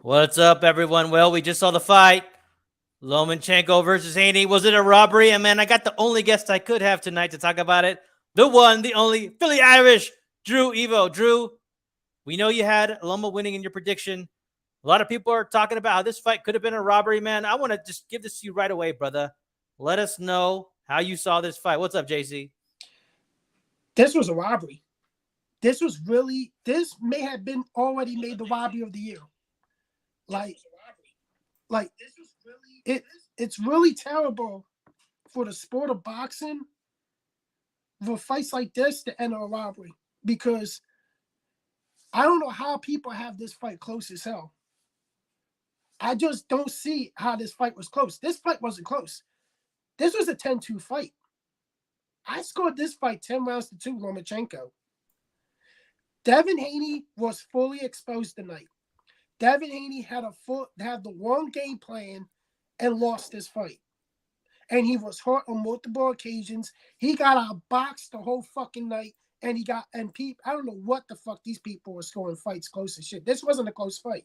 What's up, everyone? Well, we just saw the fight. Lomachenko versus Haney. Was it a robbery? And man, I got the only guest I could have tonight to talk about it. The one, the only Philly Irish, Drew Evo. Drew, we know you had Loma winning in your prediction. A lot of people are talking about how this fight could have been a robbery, man. I want to just give this to you right away, brother. Let us know how you saw this fight. What's up, JC? This was a robbery. This may have been already made the robbery of the year. Like, like it's really terrible for the sport of boxing for fights like this to enter a robbery because I don't know how people have this fight close as hell. I just don't see how this fight was close. This fight wasn't close. This was a 10-2 fight. I scored this fight 10 rounds to 2, Lomachenko. Devin Haney was fully exposed tonight. Devin Haney had the wrong game plan and lost this fight. And he was hurt on multiple occasions. He got outboxed the whole fucking night. And I don't know what the fuck these people were scoring fights close as shit. This wasn't a close fight.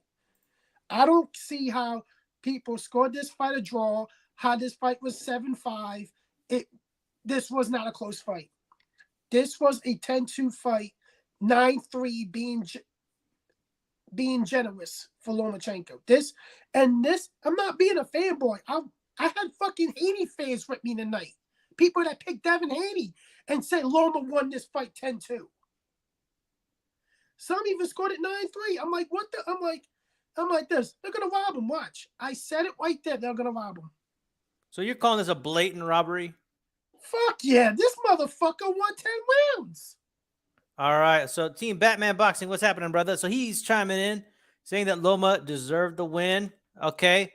I don't see how people scored this fight a draw, how this fight was 7-5. This was not a close fight. This was a 10-2 fight, 9-3 being generous for Lomachenko. I'm not being a fanboy. I had fucking Haney fans with me tonight. People that picked Devin Haney and said Loma won this fight 10-2. Some even scored it 9-3. I'm like, what the? I'm like this. They're gonna rob him. Watch. I said it right there. They're gonna rob him. So you're calling this a blatant robbery? Fuck yeah. This motherfucker won 10 rounds. All right. So Team Batman Boxing, what's happening, brother? So he's chiming in, saying that Loma deserved the win. Okay.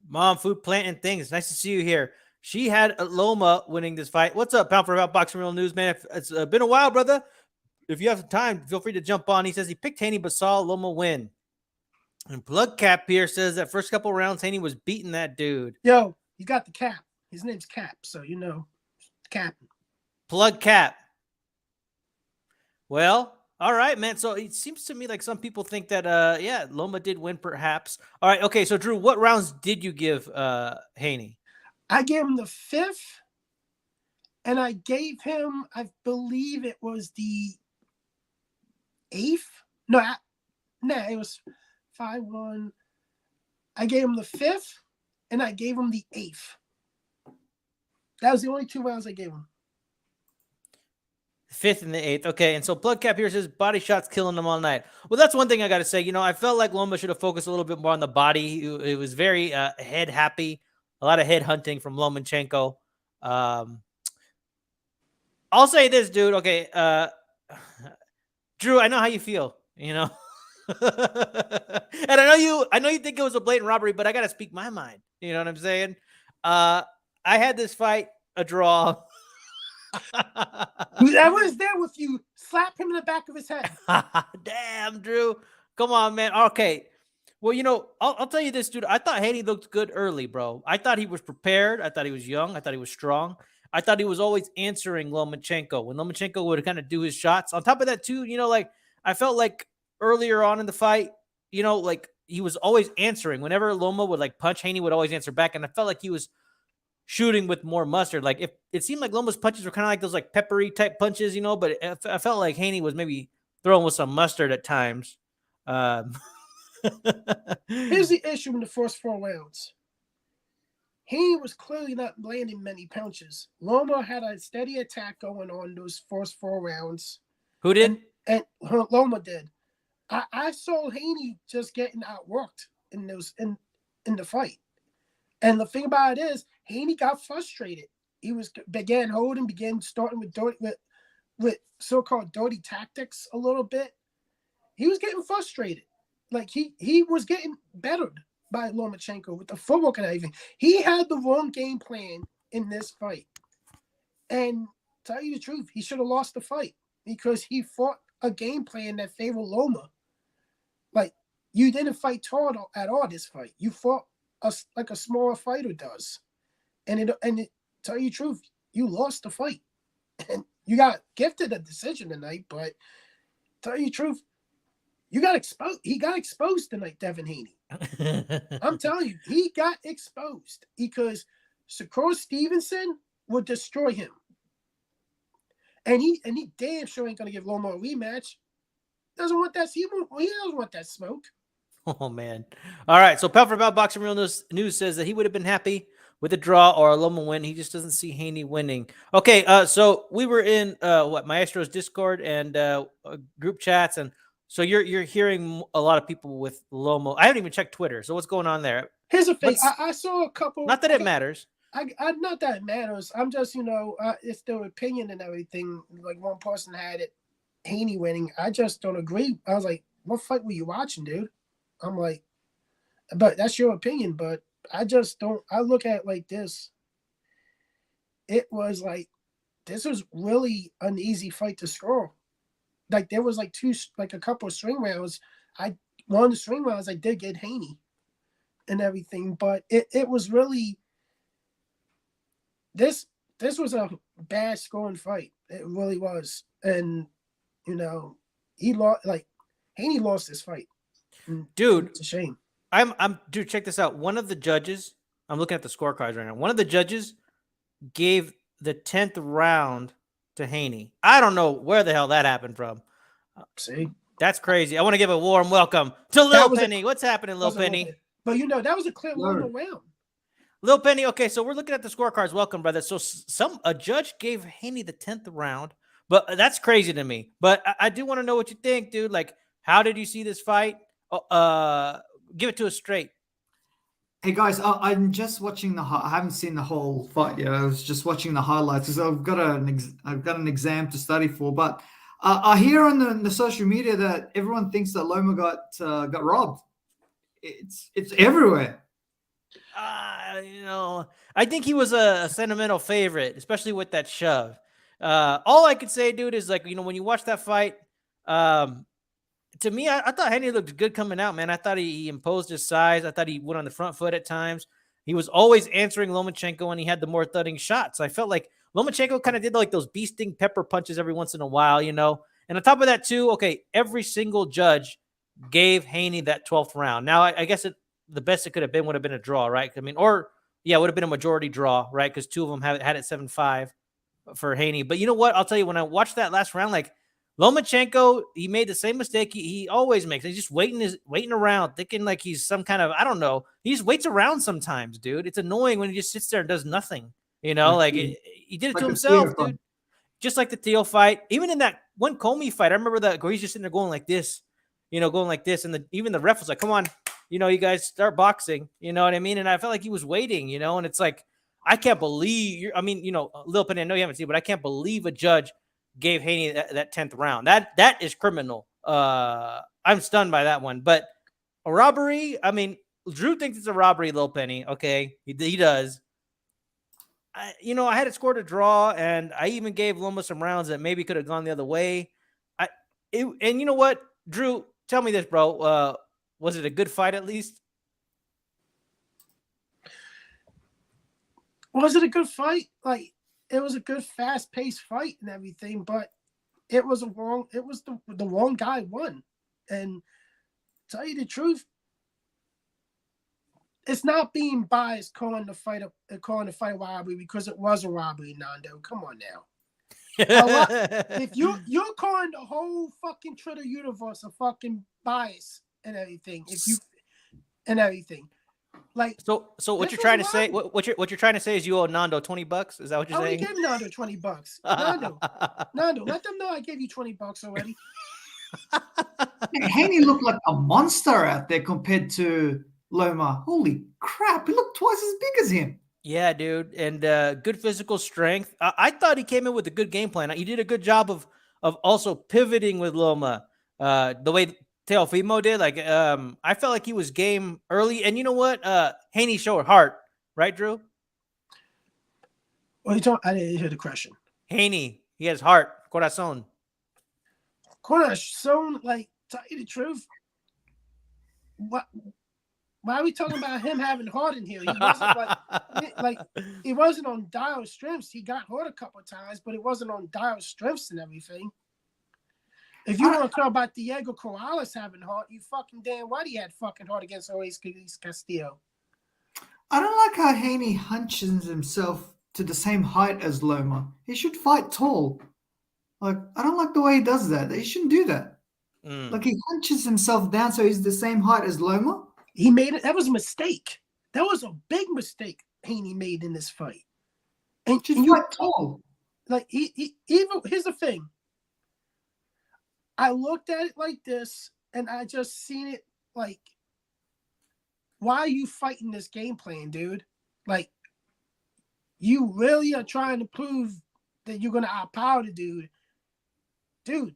Mom, food, plant, and things. Nice to see you here. She had Loma winning this fight. What's up, Pound for About Boxing Real News, man? It's been a while, brother. If you have some time, feel free to jump on. He says he picked Haney but saw Loma win. And Plug Cap here says that first couple rounds, Haney was beating that dude. Yo, you got the Cap. His name's Cap, so you know, Cap. Plug Cap. Well, all right, man. So it seems to me like some people think that, Loma did win, perhaps. All right, okay. So Drew, what rounds did you give Haney? I gave him the 5th, and I gave him, I believe it was the 8th. No, it was 5-1. I gave him the 5th, and I gave him the 8th. That was the only 2 rounds I gave him. 5th and the 8th. Okay, and so Plug Cap here says body shots killing him all night. Well, that's one thing I got to say. You know, I felt like Loma should have focused a little bit more on the body. It was very head happy. A lot of head hunting from Lomachenko. I'll say this, dude. Okay, Drew, I know how you feel. You know, and I know you think it was a blatant robbery, but I got to speak my mind. You know what I'm saying? I had this fight a draw. Whoever is there with you, slap him in the back of his head. Damn, Drew. Come on, man. Okay. Well, you know, I'll tell you this, dude. I thought Haney looked good early, bro. I thought he was prepared. I thought he was young. I thought he was strong. I thought he was always answering Lomachenko when Lomachenko would kind of do his shots. On top of that, too, you know, like I felt like earlier on in the fight, you know, like he was always answering. Whenever Loma would like punch, Haney would always answer back. And I felt like he was shooting with more mustard. Like if it seemed like Loma's punches were kind of like those like peppery type punches, you know, but I felt like Haney was maybe throwing with some mustard at times. Here's the issue in the first 4 rounds. He was clearly not landing many punches. Loma had a steady attack going on those first 4 rounds. Who did? And Loma did. I saw Haney just getting outworked in the fight. And the thing about it is, Haney got frustrated. He began starting with so-called dirty tactics a little bit. He was getting frustrated. Like he was getting bettered by Lomachenko with the footwork and everything. He had the wrong game plan in this fight. And tell you the truth, he should have lost the fight because he fought a game plan that favored Loma. Like, you didn't fight hard at all this fight. You fought like a smaller fighter does. And tell you the truth, you lost the fight. And you got gifted a decision tonight, but tell you the truth, You got exposed. He got exposed tonight, Devin Haney. I'm telling you, he got exposed because Shakur Stevenson would destroy him. And he damn sure ain't gonna give Loma a rematch. Doesn't want that. He doesn't want that smoke. Oh man! All right. So Pelford about Boxing Real News says that he would have been happy with a draw or a Loma win. He just doesn't see Haney winning. Okay. So we were in Maestro's Discord and group chats, and so you're hearing a lot of people with Loma. I haven't even checked Twitter. So what's going on there? Here's the thing. I saw a couple. Not that it matters. Not that it matters. I'm just it's their opinion and everything. Like one person had it, Haney winning. I just don't agree. I was like, what fight were you watching, dude? I'm like, but that's your opinion. But I just don't. I look at it like this. It was like, this was really an easy fight to score. Like there was a couple of string rounds. One of the string rounds I did get Haney and everything, but it was really this was a bad scoring fight. It really was, and he lost. Like Haney lost this fight. Dude, it's a shame. Dude, check this out. One of the judges, I'm looking at the scorecards right now. One of the judges gave the 10th round to Haney. I don't know where the hell that happened from. See, that's crazy. I want to give a warm welcome to Lil Penny. What's happening, Lil Penny? But that was a clear one round. Lil Penny. Okay, so we're looking at the scorecards. Welcome, brother. So a judge gave Haney the 10th round, but that's crazy to me. But I do want to know what you think, dude. Like, how did you see this fight? Give it to us straight. Hey guys, I'm just watching I haven't seen the whole fight yet. I was just watching the highlights because I've got an exam to study for. But I hear on the social media that everyone thinks that Loma got robbed. It's everywhere. I think he was a sentimental favorite, especially with that shove. All I could say, dude, is like, when you watch that fight, to me, I thought Haney looked good coming out, man. I thought he imposed his size. I thought he went on the front foot at times. He was always answering Lomachenko when he had the more thudding shots. I felt like Lomachenko kind of did like those bee sting pepper punches every once in a while, And on top of that, too, okay, every single judge gave Haney that 12th round. Now, I guess the best it could have been would have been a draw, right? I mean, it would have been a majority draw, right? Because two of them had it 7-5 for Haney. But you know what? I'll tell you, when I watched that last round, like, Lomachenko, he made the same mistake he always makes. He's just waiting around, thinking like he's some kind of, I don't know. He just waits around sometimes, dude. It's annoying when he just sits there and does nothing. He did it to himself, dude. Just like the Theo fight. Even in that one Comey fight, I remember that where he's just sitting there going like this, and even the ref was like, "Come on, you guys start boxing." You know what I mean? And I felt like he was waiting, and it's like, I can't believe Lil Penny, I know you haven't seen, but I can't believe a judge gave Haney that 10th round. That is criminal. I'm stunned by that one. But a robbery, I mean, Drew thinks it's a robbery, Lil Penny. Okay, he does. I had it scored a draw, and I even gave Loma some rounds that maybe could have gone the other way. And you know what, Drew, tell me this, bro. Was it a good fight at least? Was it a good fight? Like, it was a good, fast-paced fight and everything, but it was the wrong guy won. And to tell you the truth, it's not being biased calling the fight a robbery because it was a robbery, Nando. Come on now. If you're calling the whole fucking Twitter universe a fucking bias and everything, like, so what you're trying to say? What you're trying to say is you owe Nando $20? Is that what you're saying? I gave Nando $20. Nando, let them know I gave you $20 already. Haney looked like a monster out there compared to Loma. Holy crap! He looked twice as big as him. Yeah, dude, and good physical strength. I thought he came in with a good game plan. He did a good job of also pivoting with Loma, the way Teofimo did. Like, I felt like he was game early. And you know what? Haney showed heart, right, Drew? What are you talking? I didn't hear the question. Haney, he has heart, corazon. Corazon, like, tell you the truth. What? Why are we talking about him having heart in here? He wasn't it wasn't on dire strengths. He got hurt a couple of times, but it wasn't on dire strengths and everything. If you want to talk about Diego Corrales having heart, you fucking damn right he had fucking heart against Luis Castillo. I don't like how Haney hunches himself to the same height as Loma. He should fight tall. Like, I don't like the way he does that. He shouldn't do that. Like, he hunches himself down so he's the same height as Loma. He made it. That was a mistake. That was a big mistake Haney made in this fight. And you fight tall. Like, even here's the thing. I looked at it like this, and I just seen it like, why are you fighting this game plan, dude? Like, you really are trying to prove that you're going to outpower the dude. Dude,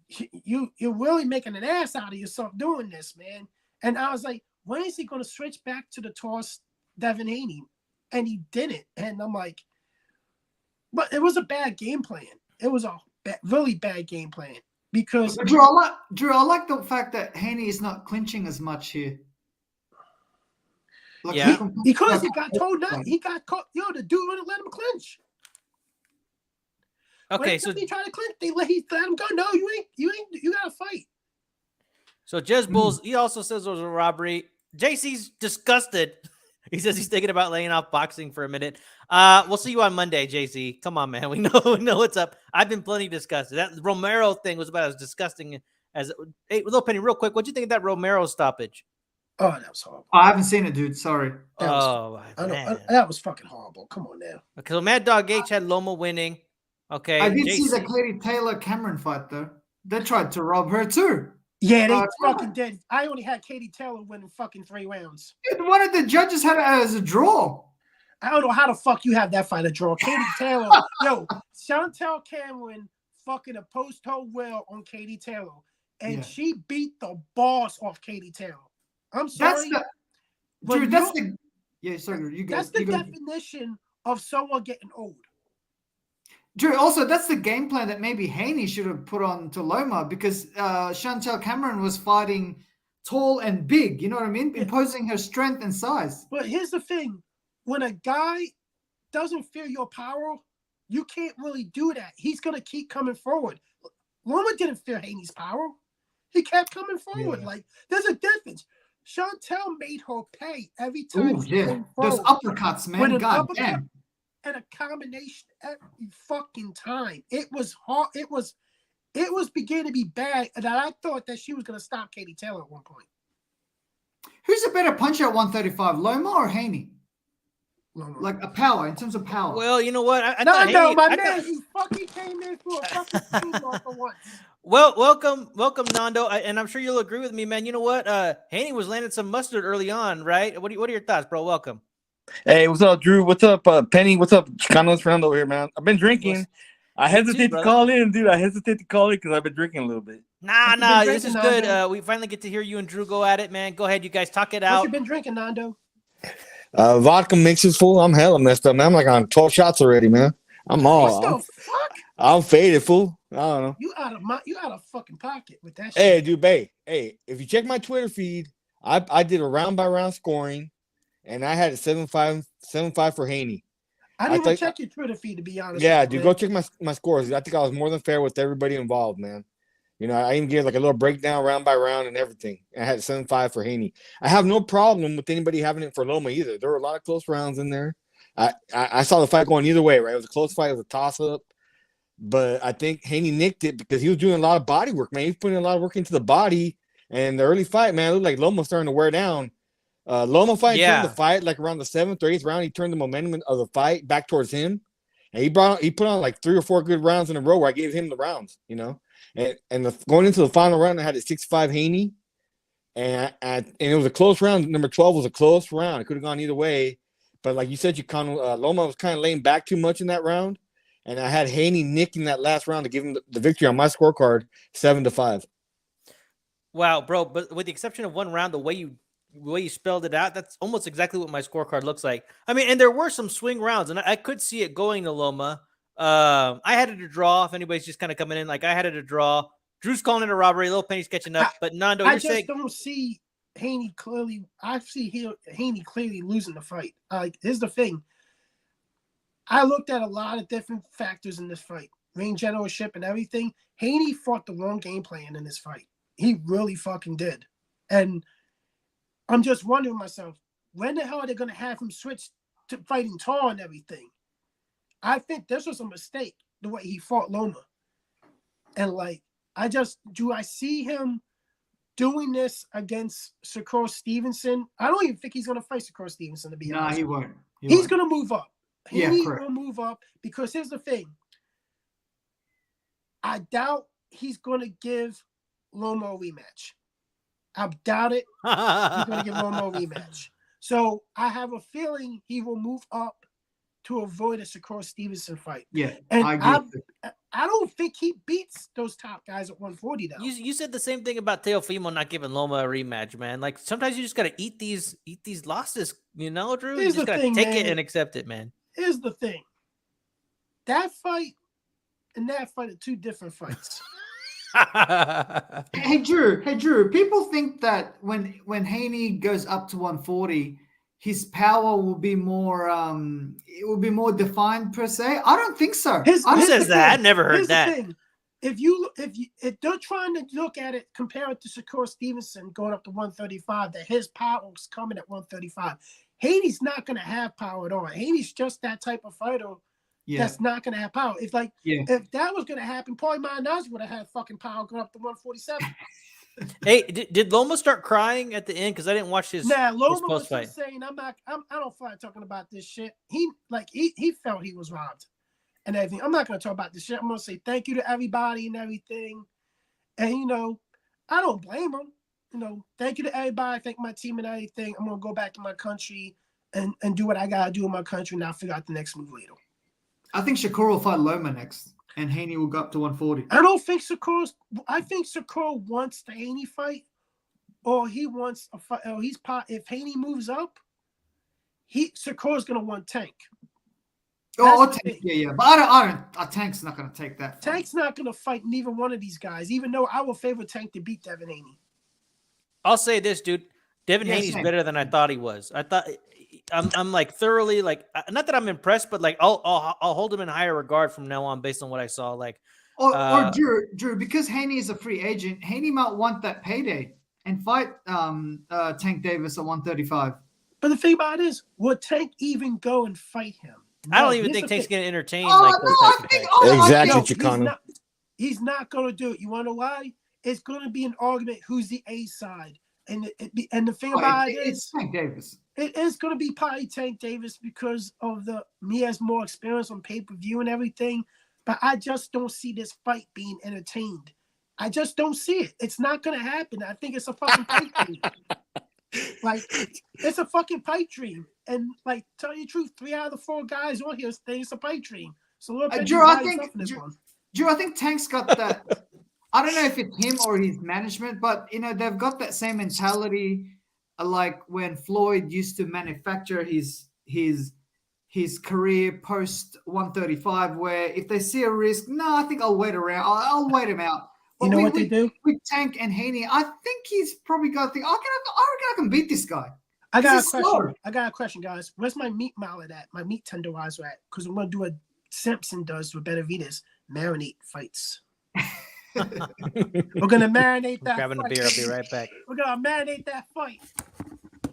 you're really making an ass out of yourself doing this, man. And I was like, when is he going to switch back to the toss Devin Haney? And he didn't. And I'm like, but it was a bad game plan. It was a really bad game plan. Because Drew, I like the fact that Haney is not clinching as much here. Like, yeah, because he got told not. He got caught. Yo, the dude wouldn't let him clinch. Okay, so he tried to clinch. He let him go. No, you gotta fight. So Jez Bulls, he also says it was a robbery. JC's disgusted. He says he's thinking about laying off boxing for a minute. We'll see you on Monday, JC. Come on, man. We know what's up. I've been plenty disgusted. That Romero thing was about as disgusting as. Hey, Little Penny, real quick, what'd you think of that Romero stoppage? Oh, that was horrible. I haven't seen it, dude. Sorry. That was fucking horrible. Come on now. Okay, so Mad Dog H had Loma winning. Okay, I did see the Katie Taylor Cameron fight though. They tried to rob her too. Yeah, they fucking did. I only had Katie Taylor winning fucking 3 rounds. Dude, one of the judges had it as a draw. I don't know how the fuck you have that fight a draw. Katie Taylor, yo, Chantel Cameron fucking opposed her will on Katie Taylor, and she beat the boss off Katie Taylor. I'm sorry. That's the definition of someone getting old. Drew, also, that's the game plan that maybe Haney should have put on to Loma because Chantel Cameron was fighting tall and big, you know what I mean? Imposing her strength and size. But here's the thing. When a guy doesn't feel your power, you can't really do that. He's going to keep coming forward. Loma didn't feel Haney's power. He kept coming forward. Yeah. Like, there's a difference. Chantel made her pay every time she came forward. Those uppercuts, man. God damn. And a combination every fucking time. It was hard. It was beginning to be bad. And I thought that she was going to stop Katie Taylor at one point. Who's a better puncher at 135, Loma or Haney? Loma. Like a power, in terms of power. Well, you know what? He fucking came in for a fucking steamroll for once. Well, welcome, Nando. And I'm sure you'll agree with me, man. You know what? Haney was landing some mustard early on, right? What are your thoughts, bro? Welcome. Hey, what's up, Drew? What's up, Penny? What's up, Chicanos? Fernando here, man. I've been drinking. I hesitate to call in, dude. I hesitate to call in because I've been drinking a little bit. Nah, this is good. We finally get to hear you and Drew go at it, man. Go ahead, you guys, talk it out. What you been drinking, Nando? Vodka mixes full. I'm hella messed up, man. I'm like on 12 shots already, man. What the fuck? I'm faded, fool. I don't know. You out of fucking pocket with that shit. Hey, dude, babe. Hey, if you check my Twitter feed, I did a round by round scoring. And I had a 7-5 for Haney. I didn't even check your Twitter feed, to be honest. Yeah, dude, go check my scores. I think I was more than fair with everybody involved, man. You know, I even gave like a little breakdown round by round and everything. I had 7-5 for Haney. I have no problem with anybody having it for Loma either. There were a lot of close rounds in there. I saw the fight going either way, right? It was a close fight. It was a toss-up. But I think Haney nicked it because he was doing a lot of body work, man. He was putting a lot of work into the body. And the early fight, man, it looked like Loma was starting to wear down. Loma turned the fight like around the 7th or 8th round. He turned the momentum of the fight back towards him, and he put on like 3 or 4 good rounds in a row where I gave him the rounds, you know. And going into the final round, I had a 6-5 Haney, and it was a close round. Number 12 was a close round. It could have gone either way, but like you said, Loma was kind of laying back too much in that round, and I had Haney nicking that last round to give him the victory on my scorecard, 7-5. Wow, bro! But with the exception of one round, the way you spelled it out, that's almost exactly what my scorecard looks like. I mean, and there were some swing rounds, and I could see it going to Loma. I had it a draw. If anybody's just kind of coming in, like I had it a draw. Drew's calling it a robbery. Little Penny's catching up, but Nando, I just don't see Haney clearly. I see Haney clearly losing the fight. Here's the thing. I looked at a lot of different factors in this fight. ring generalship and everything. Haney fought the wrong game plan in this fight. He really fucking did. And I'm just wondering myself, when the hell are they going to have him switch to fighting tall and everything? I think this was a mistake, the way he fought Loma. And like, do I see him doing this against Shakur Stevenson? I don't even think he's going to fight Shakur Stevenson, to be honest. No, he won't. He's going to move up. Yeah, Haney correct. will move up because here's the thing. I doubt he's going to give Loma a rematch. I doubt it. He's going to give Loma a rematch. So I have a feeling he will move up to avoid a Shakur Stevenson fight. Yeah, and I agree. I don't think he beats those top guys at 140 though. You said the same thing about Teofimo not giving Loma a rematch, man. Like sometimes you just gotta eat these losses, you know, Drew. Here's You just the gotta thing, take man. it and accept it, man. Here's the thing. That fight and that fight are two different fights. Hey Drew. People think that when Haney goes up to 140, his power will be more it will be more defined per se. I don't think so. Who says that? I never heard Here's that. the thing. If they're trying to look at it, compare it to Shakur Stevenson going up to 135, that his power is coming at 135. Haney's not going to have power at all. Haney's just that type of fighter that's not going to have power. If that was going to happen, Paulie Malignaggi would have had fucking power going up to 147. Hey, did Loma start crying at the end? Because I didn't watch his Loma was post fight. just saying, I don't feel like talking about this shit. He felt he was robbed and everything. I'm not going to talk about this shit. I'm going to say thank you to everybody and everything. And, I don't blame him. Thank you to everybody. Thank my team and everything. I'm going to go back to my country and do what I got to do in my country, and I'll figure out the next move later. I think Shakur will fight Loma next, and Haney will go up to 140. I don't think I think Shakur wants the Haney fight, or he wants a fight. Or if Haney moves up, Shakur's going to want Tank. Tank, yeah. But I don't. Tank's not going to take that fight. Tank's not going to fight neither one of these guys, even though I would favor Tank to beat Devin Haney. I'll say this, dude. Devin Haney's better than I thought he was. I'm like thoroughly like, not that I'm impressed, but like I'll hold him in higher regard from now on based on what I saw. Like, or Drew, because Haney is a free agent, Haney might want that payday and fight Tank Davis at 135. But the thing about it is, will Tank even go and fight him? I don't even think Tank's going to entertain. Exactly, Chicano. He's not going to do it. You want to know why? It's going to be an argument who's the A side. And the thing about it is, Tank Davis. It is going to be probably Tank Davis because of he has more experience on pay-per-view and everything. But I just don't see this fight being entertained. I just don't see it. It's not going to happen. I think it's a fucking pipe dream. Like, it's a fucking pipe dream. And, like, tell you the truth, 3 out of the 4 guys on here think it's a pipe dream. So, Drew, I think Tank's got that. I don't know if it's him or his management, but, they've got that same mentality like when Floyd used to manufacture his career post 135, where if they see a risk, no, I think I'll wait around. I'll wait him out. But you know what they do? With Tank and Haney, I think he's probably got to think, I reckon I can beat this guy. I got a question, guys. Where's my meat mallet at? My meat tenderizer at? Because I'm going to do what Simpson does with Benavides, marinate fights. We're gonna marinate that. Grabbing a beer, I'll be right back. We're gonna marinate that fight.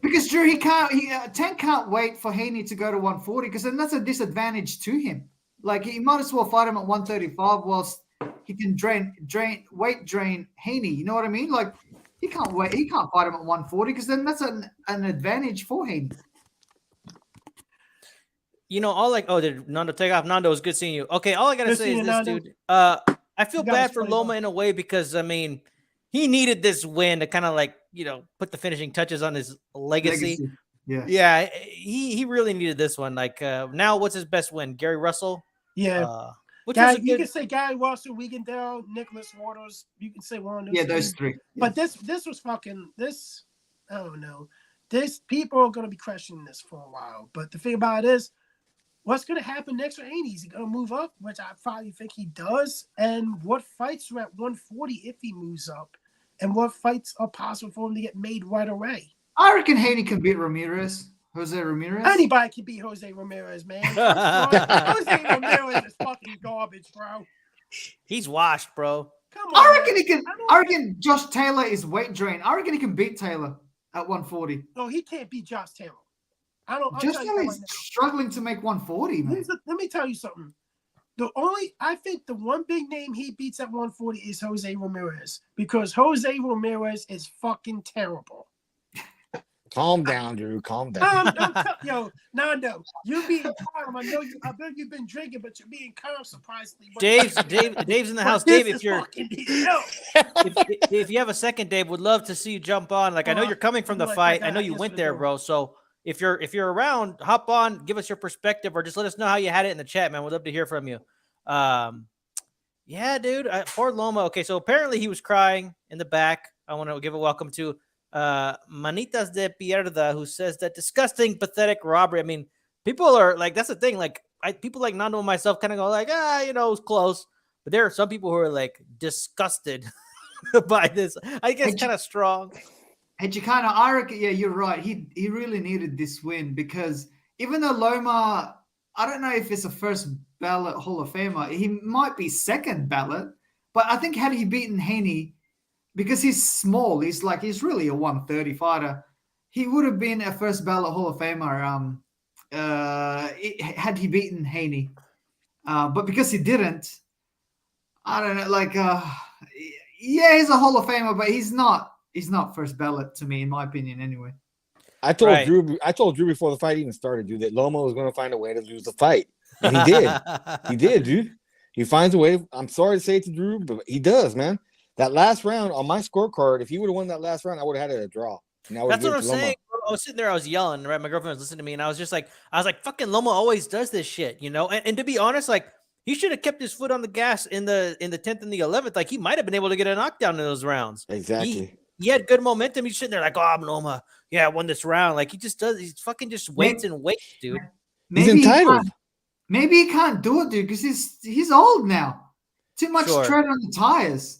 Because Drew, Tank can't wait for Haney to go to 140 because then that's a disadvantage to him. Like he might as well fight him at 135 whilst he can weight drain Haney. You know what I mean? Like he can't fight him at 140 because then that's an advantage for Haney. Did Nando take off? Nando, it's good seeing you. Okay, all I gotta say is this, Nando. dude. I feel bad for Loma in a way because he needed this win to kind of put the finishing touches on his legacy. Yeah, he really needed this one. Like now, what's his best win? Gary Russell. Yeah, you can say Gary Russell, Wiegandell, Nicholas Waters. You can say one of those. Yeah, those 3. Yeah. But this was fucking this. I don't know. People are gonna be questioning this for a while. But the thing about it is, what's going to happen next with Haney? Is he going to move up, which I probably think he does? And what fights are at 140 if he moves up? And what fights are possible for him to get made right away? I reckon Haney can beat Jose Ramirez. Anybody can beat Jose Ramirez, man. Jose Ramirez is fucking garbage, bro. He's washed, bro. Come on. I reckon he can. I don't I reckon Josh Taylor is weight drain. I reckon he can beat Taylor at 140. No, he can't beat Josh Taylor. I'll Josh tell you Taylor that is right now. struggling to make 140, man. Let me tell you something. I think the one big name he beats at 140 is Jose Ramirez, because Jose Ramirez is fucking terrible. Calm down, Drew. Calm down. Yo, Nando, you being calm. I know you've been drinking, but you're being calm surprisingly. Dave's in the house. Dave, if you have a second, Dave, would love to see you jump on. Like, I know you're coming from the fight. I know you went there, bro. So if you're around, hop on, give us your perspective, or just let us know how you had it in the chat, man. We'd love to hear from you. Yeah, dude. Poor Loma. Okay, so apparently he was crying in the back. I want to give a welcome to Manitas de Pierda, who says that disgusting, pathetic robbery. I mean, people are like, that's the thing. Like, people like Nando and myself kind of go like, it was close. But there are some people who are like disgusted by this. I guess kind of strong. Hey, Chicano, I reckon, yeah, you're right. He really needed this win, because even though Loma, I don't know if it's a first ballot Hall of Famer, he might be second ballot, but I think had he beaten Haney, because he's small, he's really a 130 fighter, he would have been a first ballot Hall of Famer had he beaten Haney. But because he didn't, I don't know, yeah, he's a Hall of Famer, but he's not first ballot to me, in my opinion, anyway. I told Drew before the fight even started, dude, that Loma was going to find a way to lose the fight. And he did. He did, dude. He finds a way. I'm sorry to say it to Drew, but he does, man. That last round on my scorecard, if he would have won that last round, I would have had it a draw. That's what I'm saying. I was sitting there, I was yelling, right? My girlfriend was listening to me, and I was like, fucking you always does this shit, you know? And to be honest, like, he should have kept his foot on the gas in the 10th and the 11th. Like, he might have been able to get a knockdown in those rounds. Exactly. He had good momentum. He's sitting there like, I'm Loma. Yeah, I won this round. Like, he just does. He fucking just waits and waits, dude. He's entitled. Maybe he can't do it, dude, because he's old now. Too much tread on the tires.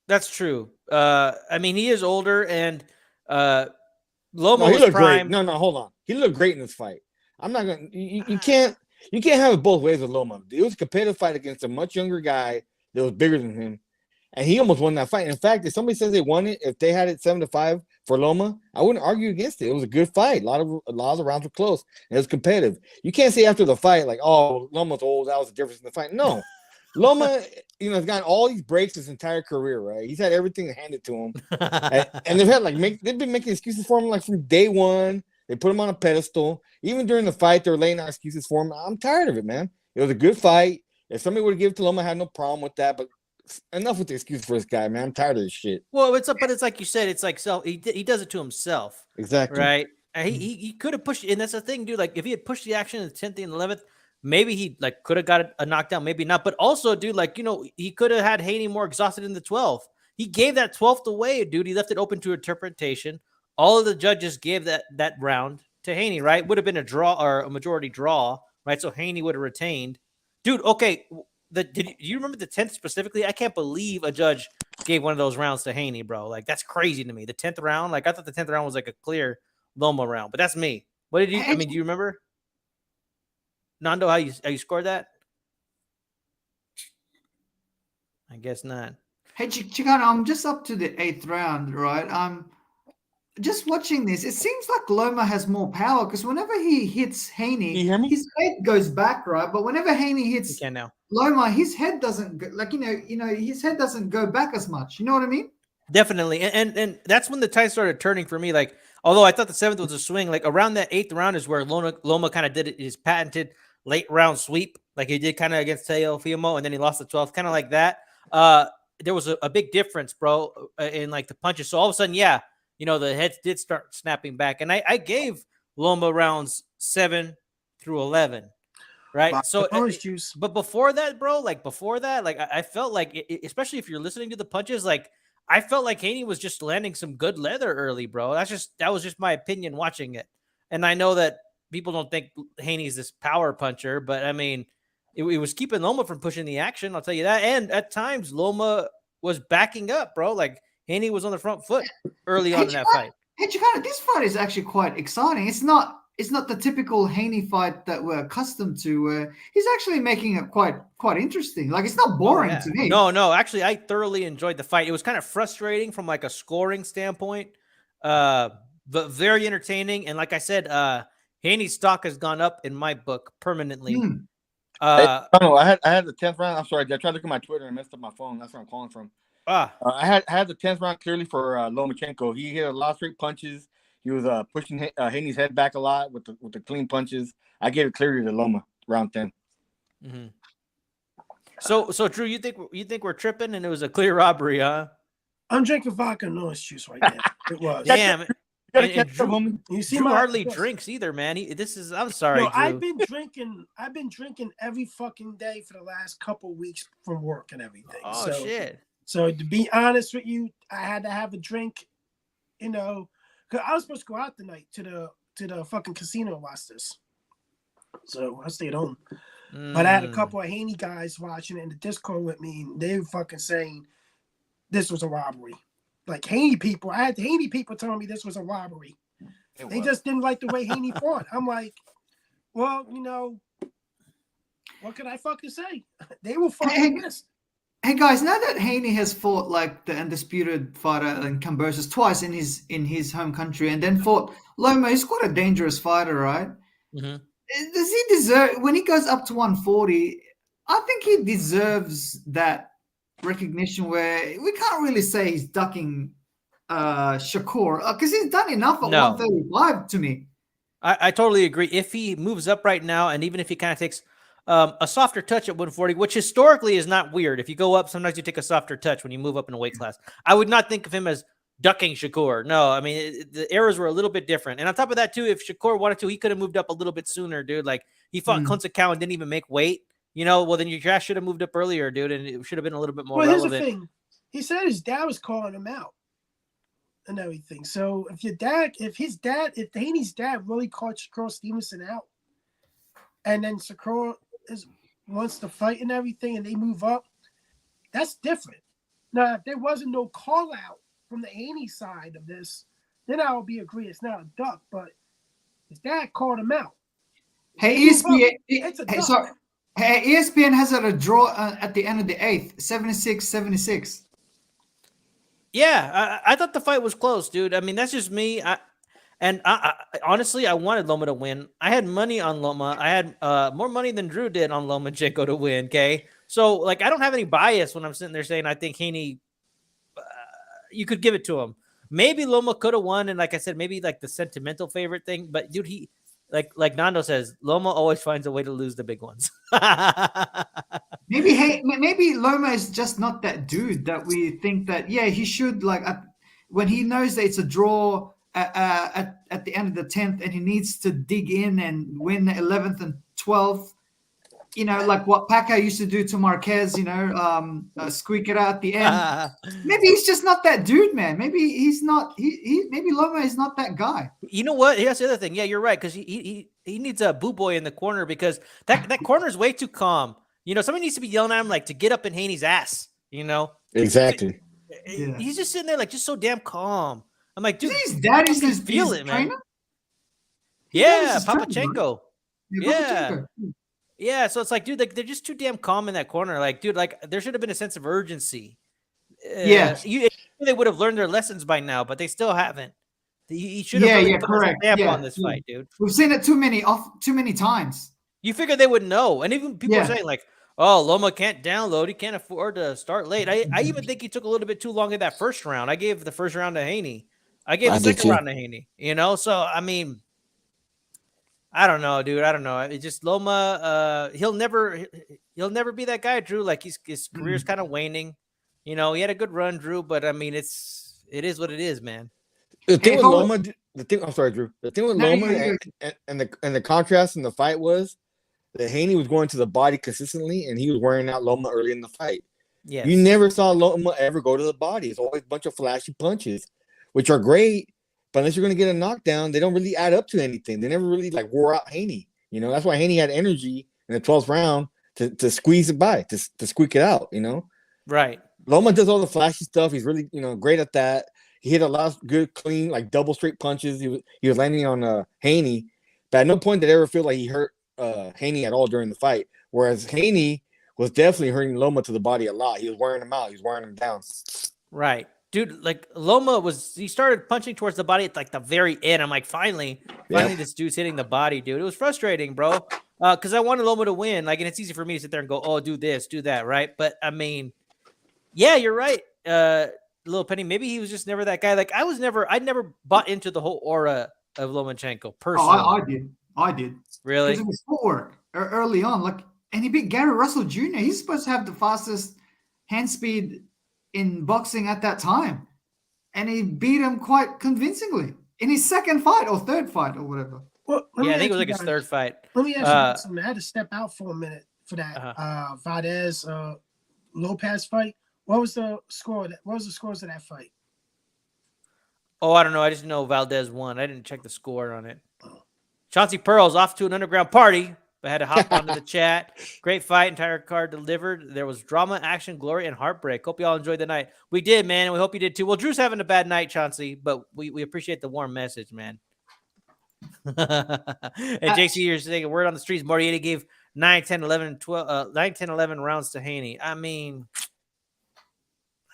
That's true. I mean, he is older, and Loma he was looked prime. great. No, hold on. He looked great in this fight. I'm not gonna. You can't have it both ways with Loma. It was a competitive fight against a much younger guy that was bigger than him, and he almost won that fight. In fact, if somebody says they won it, if they had it 7-5 for Loma, I wouldn't argue against it. It was a good fight. A lot of the rounds were close, and it was competitive. You can't say after the fight like, "Oh, Loma's old. That was the difference in the fight." No. Loma, has gotten all these breaks his entire career, right? He's had everything handed to him, and they've been making excuses for him like from day one. They put him on a pedestal. Even during the fight, they were laying out excuses for him. I'm tired of it, man. It was a good fight. If somebody would have given it to Loma, I had no problem with that. But enough with the excuse for this guy, man. I'm tired of this shit. Well, it's like you said, it's like he does it to himself, exactly, right? And he could have pushed, and that's the thing, dude. Like, if he had pushed the action in the 10th and 11th. Maybe he could have got a knockdown, maybe not. But also, dude, he could have had Haney more exhausted in the 12th. He gave that 12th away, dude. He left it open to interpretation. All of the judges gave that round to Haney, right? Would have been a draw or a majority draw, right? So Haney would have retained. Dude, okay. Do you remember the 10th specifically? I can't believe a judge gave one of those rounds to Haney, bro. Like, that's crazy to me. The 10th round, I thought the 10th round was like a clear Loma round, but that's me. What did you? Do you remember? Nando, how you scored that? I guess not. Hey, Chicano, I'm just up to the 8th round, right? Just watching this, it seems like Loma has more power, because whenever he hits Haney, his head goes back, right? But whenever Haney hits Loma, his head doesn't go, his head doesn't go back as much. You know what I mean? Definitely, and that's when the tide started turning for me. Like, although I thought the 7th was a swing, like around that 8th round is where Loma kind of did his patented late round sweep, like he did kind of against Teofimo, and then he lost the 12th, kind of like that. There was a big difference, bro, in like the punches. So all of a sudden, the heads did start snapping back, and I gave Loma rounds 7 through 11, right? So orange juice. But before that, bro, I felt like, especially if you're listening to the punches, like I felt like Haney was just landing some good leather early, bro. That was just my opinion watching it, and I know that people don't think Haney's this power puncher, but I mean, it was keeping Loma from pushing the action. I'll tell you that. And at times, Loma was backing up, bro. Like Haney was on the front foot early on in that fight. Hey, Chicano, this fight is actually quite exciting. It's not it's not the typical Haney fight that we're accustomed to. Where he's actually making it quite interesting. Like it's not boring to me. No. Actually, I thoroughly enjoyed the fight. It was kind of frustrating from like a scoring standpoint, but very entertaining. And like I said, Haney's stock has gone up in my book permanently. Hey, no, I had the 10th round. I'm sorry, I tried to look at my Twitter and messed up my phone. That's where I'm calling from. I had the 10th round clearly for Lomachenko. He hit a lot of straight punches. He was pushing Haney's head back a lot with the clean punches. I gave it clearly to Loma round 10. Mm-hmm. So Drew, you think we're tripping and it was a clear robbery, huh? I'm drinking vodka and orange juice right now. It was. Damn. And Drew, you see, Drew hardly drinks either, man. I'm sorry. No, Drew. I've been drinking every fucking day for the last couple weeks from work and everything. Oh shit. So to be honest with you, I had to have a drink, because I was supposed to go out tonight to the fucking casino and watch this. So I stayed home. But I had a couple of Haney guys watching it in the Discord with me, and they were fucking saying this was a robbery. Like Haney people, I had the Haney people telling me this was a robbery. They just didn't like the way Haney fought. I'm like, well, what could I fucking say? They were fucking pissed. Hey guys, now that Haney has fought like the undisputed fighter in Cambodia twice in his home country, and then fought Loma, he's quite a dangerous fighter, right? Mm-hmm. Does he deserve, when he goes up to 140? I think he deserves that recognition where we can't really say he's ducking Shakur because he's done enough at 135 to me. I totally agree. If he moves up right now, and even if he kind of takes a softer touch at 140, which historically is not weird. If you go up, sometimes you take a softer touch when you move up in a weight class. I would not think of him as ducking Shakur. No, I mean, the eras were a little bit different. And on top of that, too, if Shakur wanted to, he could have moved up a little bit sooner, dude. Like, he fought Kunsa and didn't even make weight. Well, then your ass should have moved up earlier, dude, and it should have been a little bit more relevant. Here's the thing. He said his dad was calling him out and everything. So if Haney's dad really called Shakur Stevenson out, and then Shakur wants to fight and everything, and they move up, that's different. Now, if there wasn't no call out from the Haney side of this, then I would agree it's not a duck, but his dad called him out. Hey, ESPN, ESPN has it a draw at the end of the 8th, 76-76. Yeah, I thought the fight was close, dude. I mean, that's just me. I honestly, I wanted Loma to win. I had money on Loma. I had more money than Drew did on Lomachenko to win, okay? So, like, I don't have any bias when I'm sitting there saying I think Haney, you could give it to him. Maybe Loma could have won, and like I said, maybe like the sentimental favorite thing. But, dude, he, like Nando says, Loma always finds a way to lose the big ones. Maybe Loma is just not that dude that we think that, yeah, he should, like, when he knows that it's a draw at the end of the 10th and he needs to dig in and win the 11th and 12th, like what Pacquiao used to do to Marquez, squeak it out at the end. Maybe he's just not that dude, man. Maybe he's not. Maybe Loma is not that guy. You know what? Here's the other thing. Yeah, you're right, because he needs a boo boy in the corner, because that corner is way too calm. Somebody needs to be yelling at him like to get up in Haney's ass. Exactly. Yeah. He's just sitting there like just so damn calm. I'm like, dude, his dad is his feel it, man. Trainer? Yeah, Papachenko. Yeah. Yeah, so it's like, dude, like they're just too damn calm in that corner. Like, dude, like there should have been a sense of urgency. They would have learned their lessons by now, but they still haven't. You should have put a stamp on this fight, dude. We've seen it too many times. You figure they would know, and even people are saying like, "Oh, Loma can't download; he can't afford to start late." I even think he took a little bit too long in that first round. I gave the first round to Haney. I gave the second round to Haney. So I mean, I don't know, dude. I don't know. It's just Loma. He'll never be that guy, Drew. Like his career's kind of waning. He had a good run, Drew, but I mean, it is what it is, man. The thing with Loma, I'm sorry, Drew. The thing with Loma and the contrast in the fight was that Haney was going to the body consistently, and he was wearing out Loma early in the fight. Yes. You never saw Loma ever go to the body. It's always a bunch of flashy punches, which are great, but unless you're going to get a knockdown, they don't really add up to anything. They never really wore out Haney. That's why Haney had energy in the 12th round to squeeze it by, to squeak it out. Right. Loma does all the flashy stuff. He's really great at that. He hit a lot of good, clean, double straight punches. He was landing on Haney. But at no point did I ever feel like he hurt Haney at all during the fight. Whereas Haney was definitely hurting Loma to the body a lot. He was wearing him out. He was wearing him down. Right. Dude, like Loma he started punching towards the body at like the very end. I'm like, finally this dude's hitting the body, dude. It was frustrating, bro. Because I wanted Loma to win. Like, and it's easy for me to sit there and go, oh, do this, do that, right? But I mean, yeah, you're right. Little Penny, maybe he was just never that guy. Like, I'd never bought into the whole aura of Lomachenko personally. Oh, I did. Really? Because it was footwork early on. Like, and he beat Gary Russell Jr. He's supposed to have the fastest hand speed in boxing at that time. And he beat him quite convincingly in his second fight or third fight or whatever. Well, I think it was like his third fight. Let me ask you something. I had to step out for a minute for that Valdez Lopez fight. What was the score? What was the scores of that fight? Oh, I don't know. I just know Valdez won. I didn't check the score on it. Chauncey Pearl's off to an underground party, but had to hop onto the chat. Great fight. Entire card delivered. There was drama, action, glory, and heartbreak. Hope you all enjoyed the night. We did, man, and we hope you did too. Well, Drew's having a bad night, Chauncey, but we appreciate the warm message, man. And JC, you're saying a word on the streets. Moriarty gave 9, 10, 11 rounds to Haney. I mean,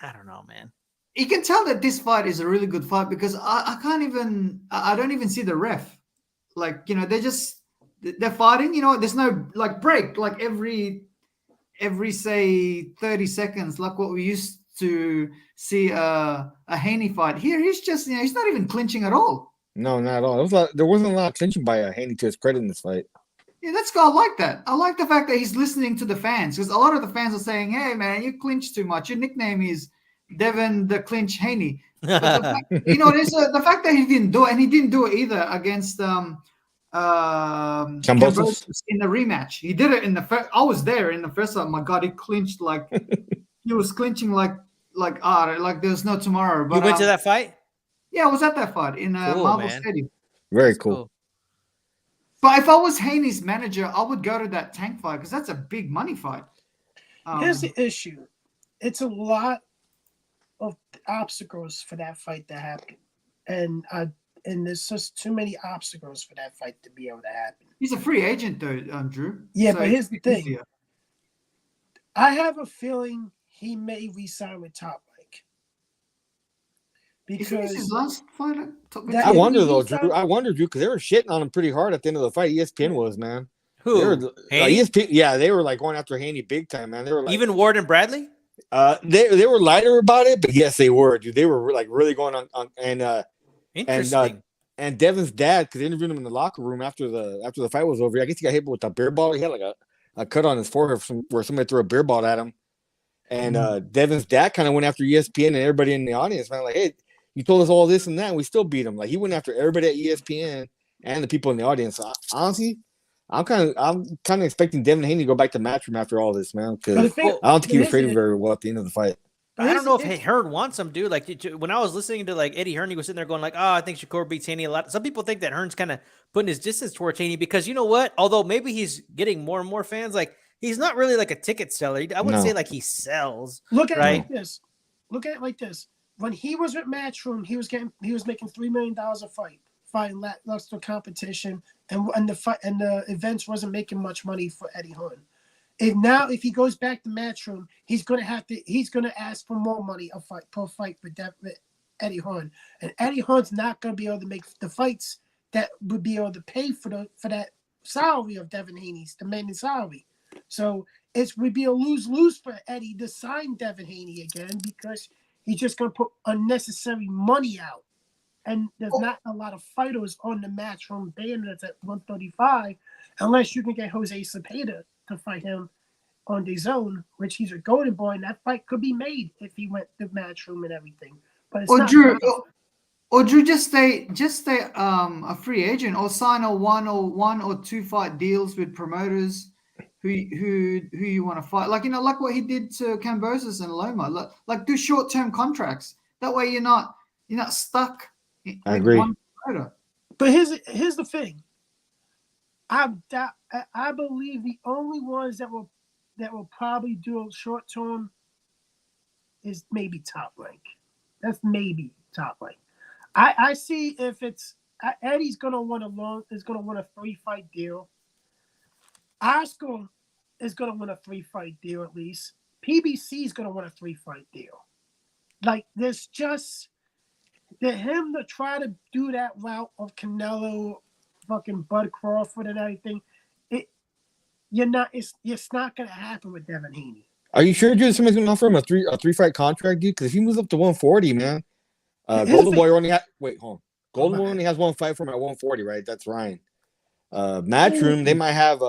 I don't know, man. You can tell that this fight is a really good fight because I don't even see the ref. Like, you know, they're fighting, you know, there's no like break, like every say 30 seconds, like what we used to see a Haney fight. Here he's just, you know, he's not even clinching at all. No, not at all. There wasn't a lot of clinching by Haney to his credit in this fight. Yeah, I like that. I like the fact that he's listening to the fans because a lot of the fans are saying, hey man, you clinch too much. Your nickname is Devin the Clinch Haney. But the fact, you know, there's the fact that he didn't do it, and he didn't do it either against Cambosos in the rematch. He did it in the first. I was there in the first time. My God, he clinched like he was clinching like there's no tomorrow. But you went to that fight? Yeah, I was at that fight in Marvel Stadium. Very cool. But if I was Haney's manager, I would go to that Tank fight because that's a big money fight. Here's the issue: it's a lot of obstacles for that fight to happen, and there's just too many obstacles for that fight to be able to happen. He's a free agent, though, Drew. Yeah, so but here's the thing: I have a feeling he may re-sign with Top Rank because his last fight. I wonder though, Drew. I wonder, Drew, because they were shitting on him pretty hard at the end of the fight. ESPN was, man. Who? ESPN, yeah, they were like going after Haney big time, man. They were like, even Ward and Bradley. They were lighter about it, but yes, they were, dude. They were like really going on and interesting. And Devin's dad, because they interviewed him in the locker room after the fight was over. I guess he got hit with a beer ball. He had like a cut on his forehead where somebody threw a beer ball at him. And Devin's dad kind of went after ESPN and everybody in the audience, man. Like, hey, you told us all this and that, and we still beat him. Like, he went after everybody at ESPN and the people in the audience. So, honestly, I'm kind of expecting Devin Haney to go back to Matchroom after all this, man. Because I don't think he was traded very well at the end of the fight. I don't know if Hearn wants him, dude. Like when I was listening to like Eddie Hearn, he was sitting there going like, "Oh, I think Shakur beats Haney a lot." Some people think that Hearn's kind of putting his distance towards Haney because you know what? Although maybe he's getting more and more fans, like he's not really like a ticket seller. I wouldn't say like he sells. Look at it like this. Look at it like this. When he was with Matchroom, he was making $3 million a fight, fighting lackluster competition, and the events wasn't making much money for Eddie Hearn. If he goes back to Matchroom, he's gonna ask for more money per fight with Eddie Hearn, and Eddie Hearn's not gonna be able to make the fights that would be able to pay for that salary of Devin Haney's, the maintenance salary. So it would be a lose-lose for Eddie to sign Devin Haney again because he's just gonna put unnecessary money out, and there's not a lot of fighters on the Matchroom band that's at 135 unless you can get Jose Cepeda to fight him on the zone, which he's a golden boy, and that fight could be made if he went to Matchroom and everything. But it's Drew, just stay a free agent or sign a one or two fight deals with promoters who you want to fight. Like, you know, like what he did to Cambosos and Loma. Like do short-term contracts. That way you're not stuck. I agree. One promoter. But here's the thing. I believe the only ones that will probably do a short term is maybe Top Rank. That's maybe Top Rank. I see if it's Eddie's gonna want a 3-fight deal. Oscar is gonna want a 3-fight deal at least. PBC is gonna want a 3-fight deal. Like there's just him to try to do that route of Canelo, fucking Bud Crawford and everything. It's not gonna happen with Devin Haney. Are you sure, dude? Somebody's gonna offer him a 3-fight contract, dude? Because if he moves up to 140, man, Golden Boy only had hold on. Golden Boy only has one fight for him at 140, right? That's Ryan. Matchroom, they might have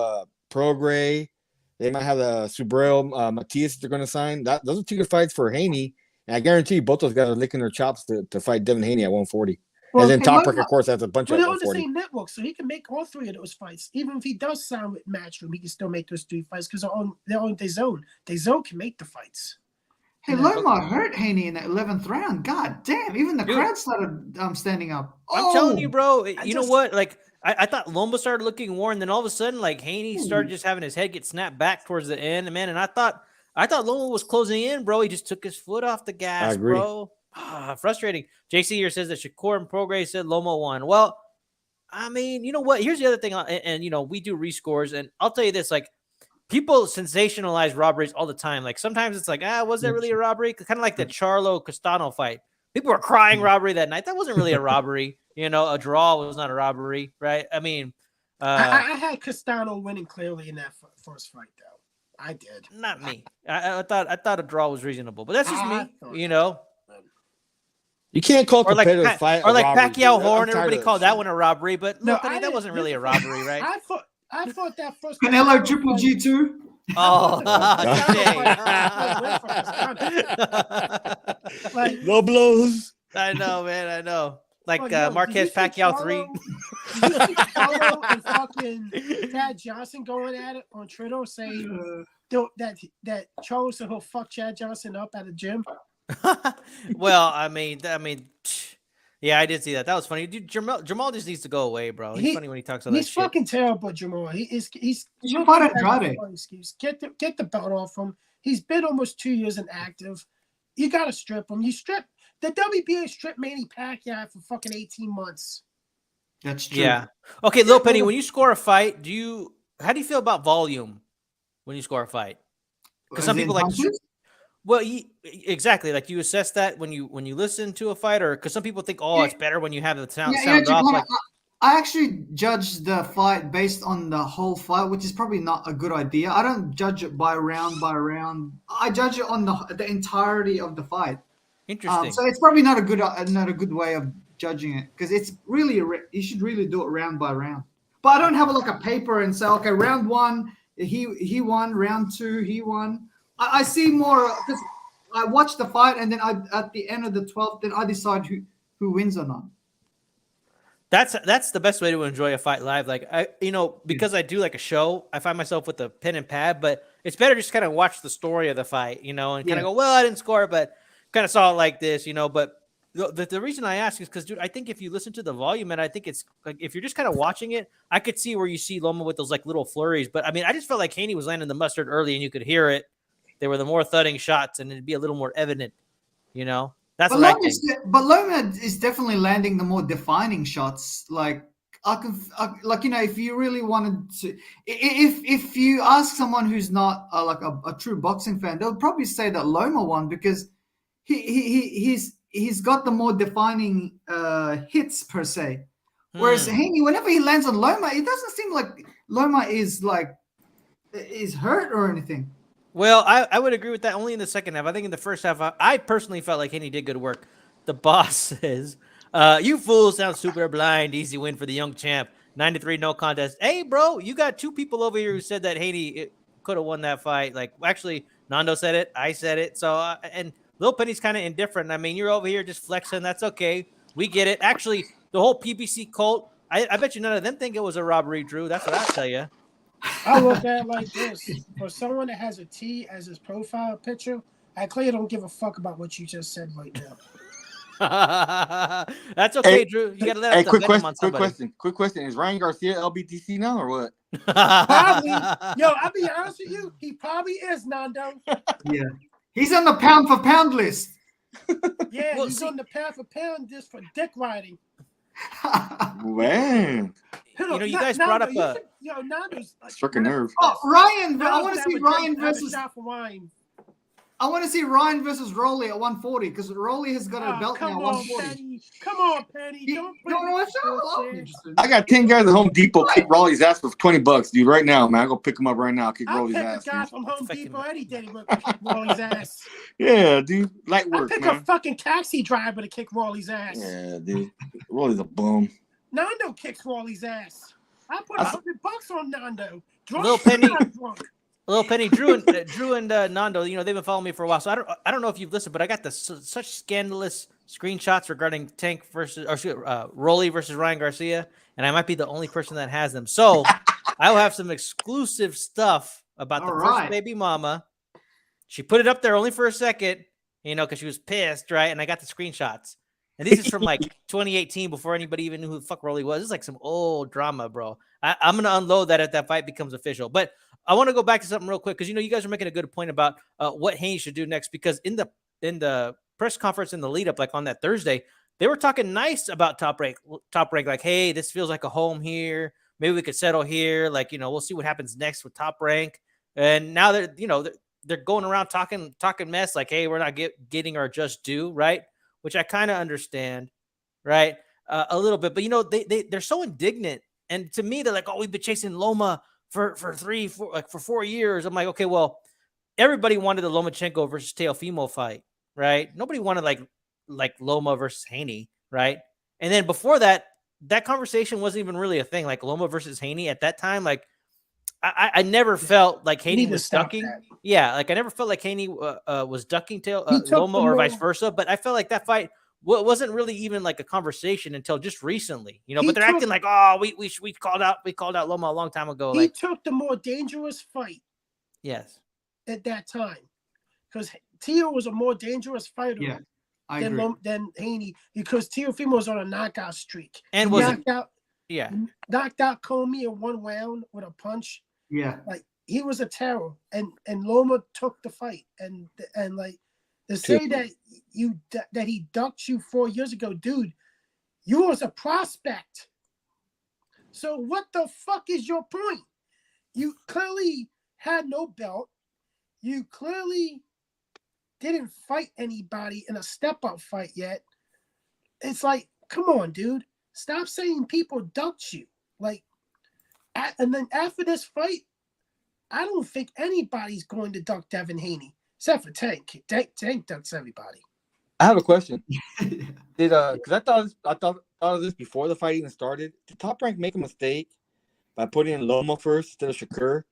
Prograis, they might have Subriel, Matias. They're gonna sign. Those are 2 good fights for Haney, and I guarantee you, both those guys are licking their chops to fight Devin Haney at 140. Well, and then Toprak, of course, has a bunch but of they're on the 140. same network, so he can make all 3 of those fights. Even if he does sign with Matchroom, he can still make those 3 fights because they're on DAZN. DAZN can make the fights. Hey, Loma hurt Haney in the 11th round. God damn! Even the crowd started standing up. I'm telling you, bro. You know what? Like I thought Loma started looking worn, then all of a sudden, like Haney started just having his head get snapped back towards the end, man. And I thought Loma was closing in, bro. He just took his foot off the gas, bro. Frustrating. JC here says that Shakur and Prograis said Loma won. Well, I mean, you know what? Here's the other thing, and you know, we do rescores, and I'll tell you this: like, people sensationalize robberies all the time. Like sometimes it's like, was that really a robbery? Kind of like the Charlo Castano fight. People were crying robbery that night. That wasn't really a robbery. You know, a draw was not a robbery, right? I mean, I had Castano winning clearly in that first fight, though. I did. Not me. I thought a draw was reasonable, but that's just me. You know. You can't call competitive fight or like robbery, Pacquiao dude. Horn. Everybody called that one a robbery, but No, look, I mean, that wasn't really a robbery, right? I thought that first Canelo Triple G2. Oh, like, no blows. I know, man. I know. Like yo, Marquez Pacquiao 3. Charlo and fucking Chad Johnson going at it on Twitter saying that Charlo said he'll fuck Chad Johnson up at a gym. Well, I mean, yeah, I did see that. That was funny. Dude, Jamal just needs to go away, bro. He's funny when he talks all that shit. He's fucking terrible, Jamal. He's fight Andrade. Get the belt off him. He's been almost 2 years inactive. You gotta strip him. The WBA stripped Manny Pacquiao for fucking 18 months. That's true. Yeah. Okay, Lil Penny, when you score a fight, how do you feel about volume when you score a fight? Because some people like. Well, exactly. Like you assess that when you listen to a fight, or because some people think, it's better when you have the sound off. Like, I actually judge the fight based on the whole fight, which is probably not a good idea. I don't judge it by round. I judge it on the entirety of the fight. Interesting. So it's probably not a good way of judging it, because it's really you should really do it round by round. But I don't have a paper and say, okay, round 1 he won, round 2 he won. I see more because I watch the fight, and then at the end of the 12th, then I decide who wins or not. That's the best way to enjoy a fight live. Like because I do like a show, I find myself with a pen and pad, but it's better just kind of watch the story of the fight, and kind of go, well, I didn't score, but kind of saw it like this, But the reason I ask is because, dude, I think if you listen to the volume, and I think it's like if you're just kind of watching it, I could see where you see Loma with those little flurries. But I mean, I just felt like Haney was landing the mustard early, and you could hear it. There were the more thudding shots, and it'd be a little more evident, That's what I think. But Loma is definitely landing the more defining shots. Like if you really wanted to, if you ask someone who's not a true boxing fan, they'll probably say that Loma won because he's got the more defining hits per se. Whereas Haney, whenever he lands on Loma, it doesn't seem like Loma is hurt or anything. Well, I would agree with that only in the second half. I think in the first half, I personally felt like Haney did good work. The boss says, you fools sound super blind. Easy win for the young champ. 93, no contest. Hey, bro, you got 2 people over here who said that Haney could have won that fight. Like, actually, Nando said it. I said it. So, and Lil Penny's kind of indifferent. I mean, you're over here just flexing. That's okay. We get it. Actually, the whole PBC cult, I bet you none of them think it was a robbery, Drew. That's what I'll tell you. I look at it like this. For someone that has a T as his profile picture, I clearly don't give a fuck about what you just said right now. That's okay, Drew. You got to let us quick question. Is Ryan Garcia LBTC now or what? Probably. Yo, I'll be honest with you. He probably is, Nando. Yeah. He's on the pound for pound list. Yeah, he's on the pound for pound list for dick riding. Man, you guys brought up a. Nando's struck a nerve. Oh, Ryan! I want to Nando's see have a Ryan drink- have a versus. shot for Ryan. I want to see Ryan versus Rolly at 140 because Rolly has got a belt Come now. on, 140. Penny. Come on, Penny. You Don't don't bring want this to show? I'll be bullshit. interested. I got 10 guys at Home Depot kick Raleigh's ass for $20, dude. Right now, man. I go pick him up right now. Kick I'll Raleigh's pick a ass. guy Dude. from Home Fucking- Depot any day to kick Rawley's ass. Yeah, dude. Light I work, pick man. a fucking taxi driver to kick Rawley's ass. Yeah, dude. Raleigh's a bum. Nando kicks Rawley's ass. I put $100 on Nando. Drunk Little Penny. or not drunk. Little Penny, Drew and Nando, they've been following me for a while, so I don't know if you've listened, but I got such scandalous screenshots regarding Tank versus Rolly versus Ryan Garcia, and I might be the only person that has them. So I will have some exclusive stuff about the first baby mama. She put it up there only for a second, because she was pissed, right? And I got the screenshots, and this is from like 2018 before anybody even knew who the fuck Rolly was. This is like some old drama, bro. I'm gonna unload that if that fight becomes official, but. I want to go back to something real quick because you guys are making a good point about what Haney should do next, because in the press conference in the lead up, like on that Thursday, they were talking nice about Top Rank, like, hey, this feels like a home here. Maybe we could settle here. Like, we'll see what happens next with Top Rank. And now they're going around talking mess, like, hey, we're not getting our just due, right? Which I kind of understand, right? A little bit, but they're so indignant, and to me, they're like, oh, we've been chasing Loma for 4 years. I'm like, okay, well, everybody wanted the Lomachenko versus Teofimo fight, right? Nobody wanted like Loma versus Haney, right? And then before that conversation wasn't even really a thing. Like Loma versus Haney at that time, like I never felt like Haney was ducking. That. Yeah, like I never felt like Haney was ducking Loma or vice versa. But I felt like that fight wasn't really even like a conversation until just recently, but they're acting like, oh, we called out Loma a long time ago. He took the more dangerous fight. Yes. At that time, because Teo was a more dangerous fighter than Haney, because Teofimo was on a knockout streak and knocked out Comey in one round with a punch. Yeah, like he was a terror, and Loma took the fight, and like. To say that he ducked you 4 years ago, dude, you was a prospect. So what the fuck is your point? You clearly had no belt. You clearly didn't fight anybody in a step-up fight yet. It's like, come on, dude. Stop saying people ducked you. And then after this fight, I don't think anybody's going to duck Devin Haney. Except for Tank. Tank ducks everybody. I have a question. Because I thought of this before the fight even started. Did Top Rank make a mistake by putting in Loma first instead of Shakur?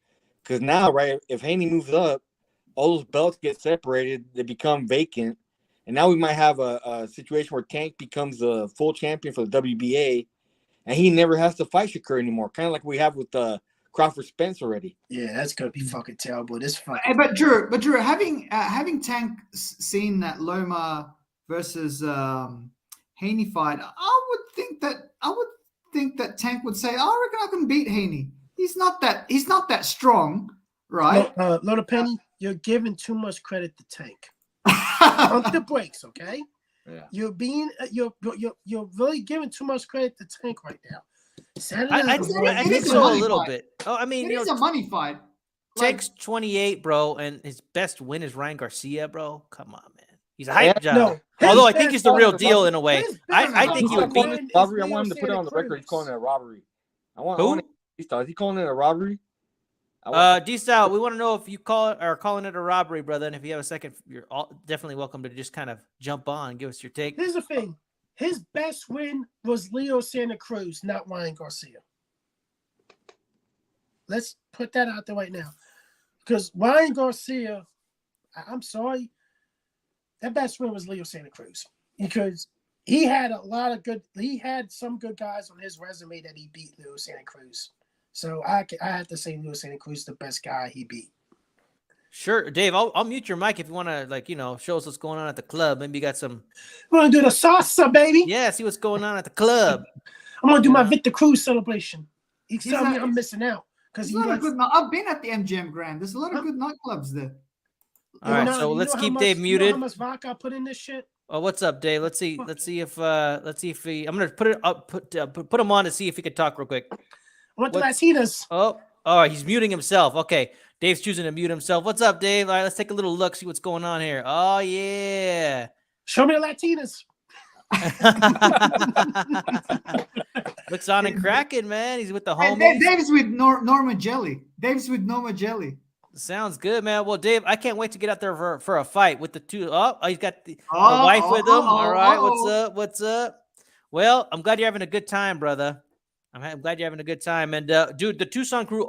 Because now, right, if Haney moves up, all those belts get separated, they become vacant, and now we might have a situation where Tank becomes a full champion for the WBA, and he never has to fight Shakur anymore. Kind of like we have with Crawford Spence already. Yeah, that's gonna be fucking terrible. This fight. But Drew, having Tank seen that Loma versus Haney fight, I would think that Tank would say, I reckon I can beat Haney. He's not that strong, right? Lola Penny, you're giving too much credit to Tank. Pump the brakes, okay? Yeah. You're really giving too much credit to Tank right now. I think so a little bit. Oh, I mean, it's a money fight. Tank's 28, bro, and his best win is Ryan Garcia, bro. Come on, man. He's a hype job. No, although I think he's the real deal in a way. I think he would beat robbery. I want him to put it on the record. He's calling it a robbery. Who? Is he calling it a robbery? D-Style, we want to know if you are calling it a robbery, brother. And if you have a second, you're definitely welcome to just kind of jump on and give us your take. Here's the thing. His best win was Leo Santa Cruz, not Ryan Garcia. Let's put that out there right now. Because Ryan Garcia, I'm sorry, that best win was Leo Santa Cruz. Because he had some good guys on his resume that he beat Leo Santa Cruz. So I have to say Leo Santa Cruz the best guy he beat. Sure, Dave. I'll mute your mic if you want to, show us what's going on at the club. Maybe you got some. We're gonna do the salsa, baby. Yeah, see what's going on at the club. I'm gonna do my Victor Cruz celebration. He's telling me I'm missing out because I've been at the MGM Grand. There's a lot of good nightclubs there. All right, so let's keep Dave muted. How much vodka I put in this shit? Oh, what's up, Dave? Let's see. Let's see if he. I'm gonna put it up. Put him on to see if he can talk real quick. I want the What's- Latinas. Oh, he's muting himself. Okay, Dave's choosing to mute himself. What's up, Dave? All right, let's take a little look, see what's going on here. Oh yeah. Show me the Latinas. Looks on and cracking, man. He's with the Hey, homies. Dave's with Norma Jelly. Dave's with Norma Jelly. Sounds good, man. Well, Dave, I can't wait to get out there for a fight with the two. Oh, he's got the wife with him. All right, what's up? What's up? Well, I'm glad you're having a good time, brother. I'm glad you're having a good time. And dude, the Tucson crew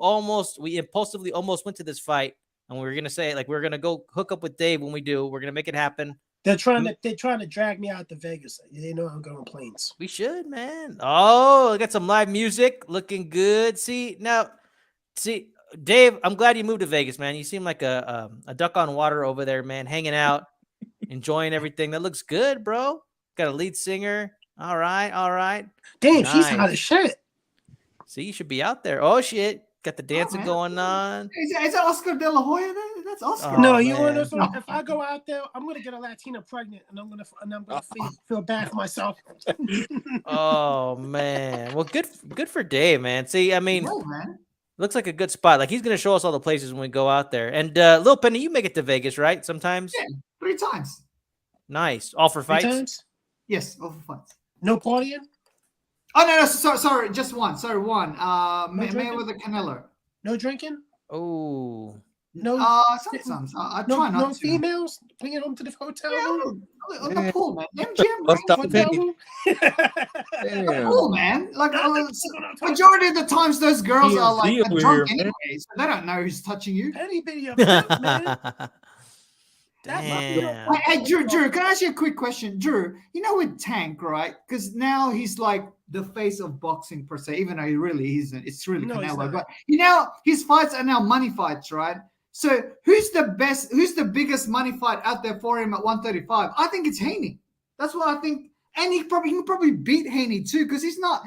we impulsively almost went to this fight, and we were gonna say we're gonna go hook up with Dave when we do. We're gonna make it happen. They're trying to drag me out to Vegas. They know I'm going on planes. We should, man. Oh, I got some live music, looking good. See, Dave, I'm glad you moved to Vegas, man. You seem like a duck on water over there, man, hanging out, enjoying everything. That looks good, bro. Got a lead singer. All right. Damn, she's hot as shit. See, you should be out there. Oh shit, got the dancing going on. Is it Oscar De La Hoya? That's Oscar. Oh, No, you man. want to know? If I go out there, I'm gonna get a Latina pregnant, and I'm gonna feel bad for myself. Oh man. Well, good for Dave, man. See, I mean, No, man. looks like a good spot. Like he's gonna show us all the places when we go out there. And Lil Penny, you make it to Vegas, right? Sometimes. Yeah, 3 times. Nice. All for 3 fights. times? Yes, all for fights. No partying? Oh no, sorry, just one. Sorry, one. drinking? Mayweather Canelo. No drinking? Oh. No. Sometimes I no, try not no to. females? Bring it home to the hotel room? On the pool, man. MGM Bust brings out the Hotel room? Damn. pool, man. Like majority of the times, those girls are like TMZ over drunk here, man. anyway, so they don't know who's touching you. Any video, man. Damn. Hey, Drew, can I ask you a quick question? Drew, you know with Tank, right? Because now he's like the face of boxing per se, even though he really isn't. It's really No, he's Canelo. not. But his fights are now money fights, right? So who's the biggest money fight out there for him at 135? I think it's Haney. That's what I think. And he can probably beat Haney too, because he's not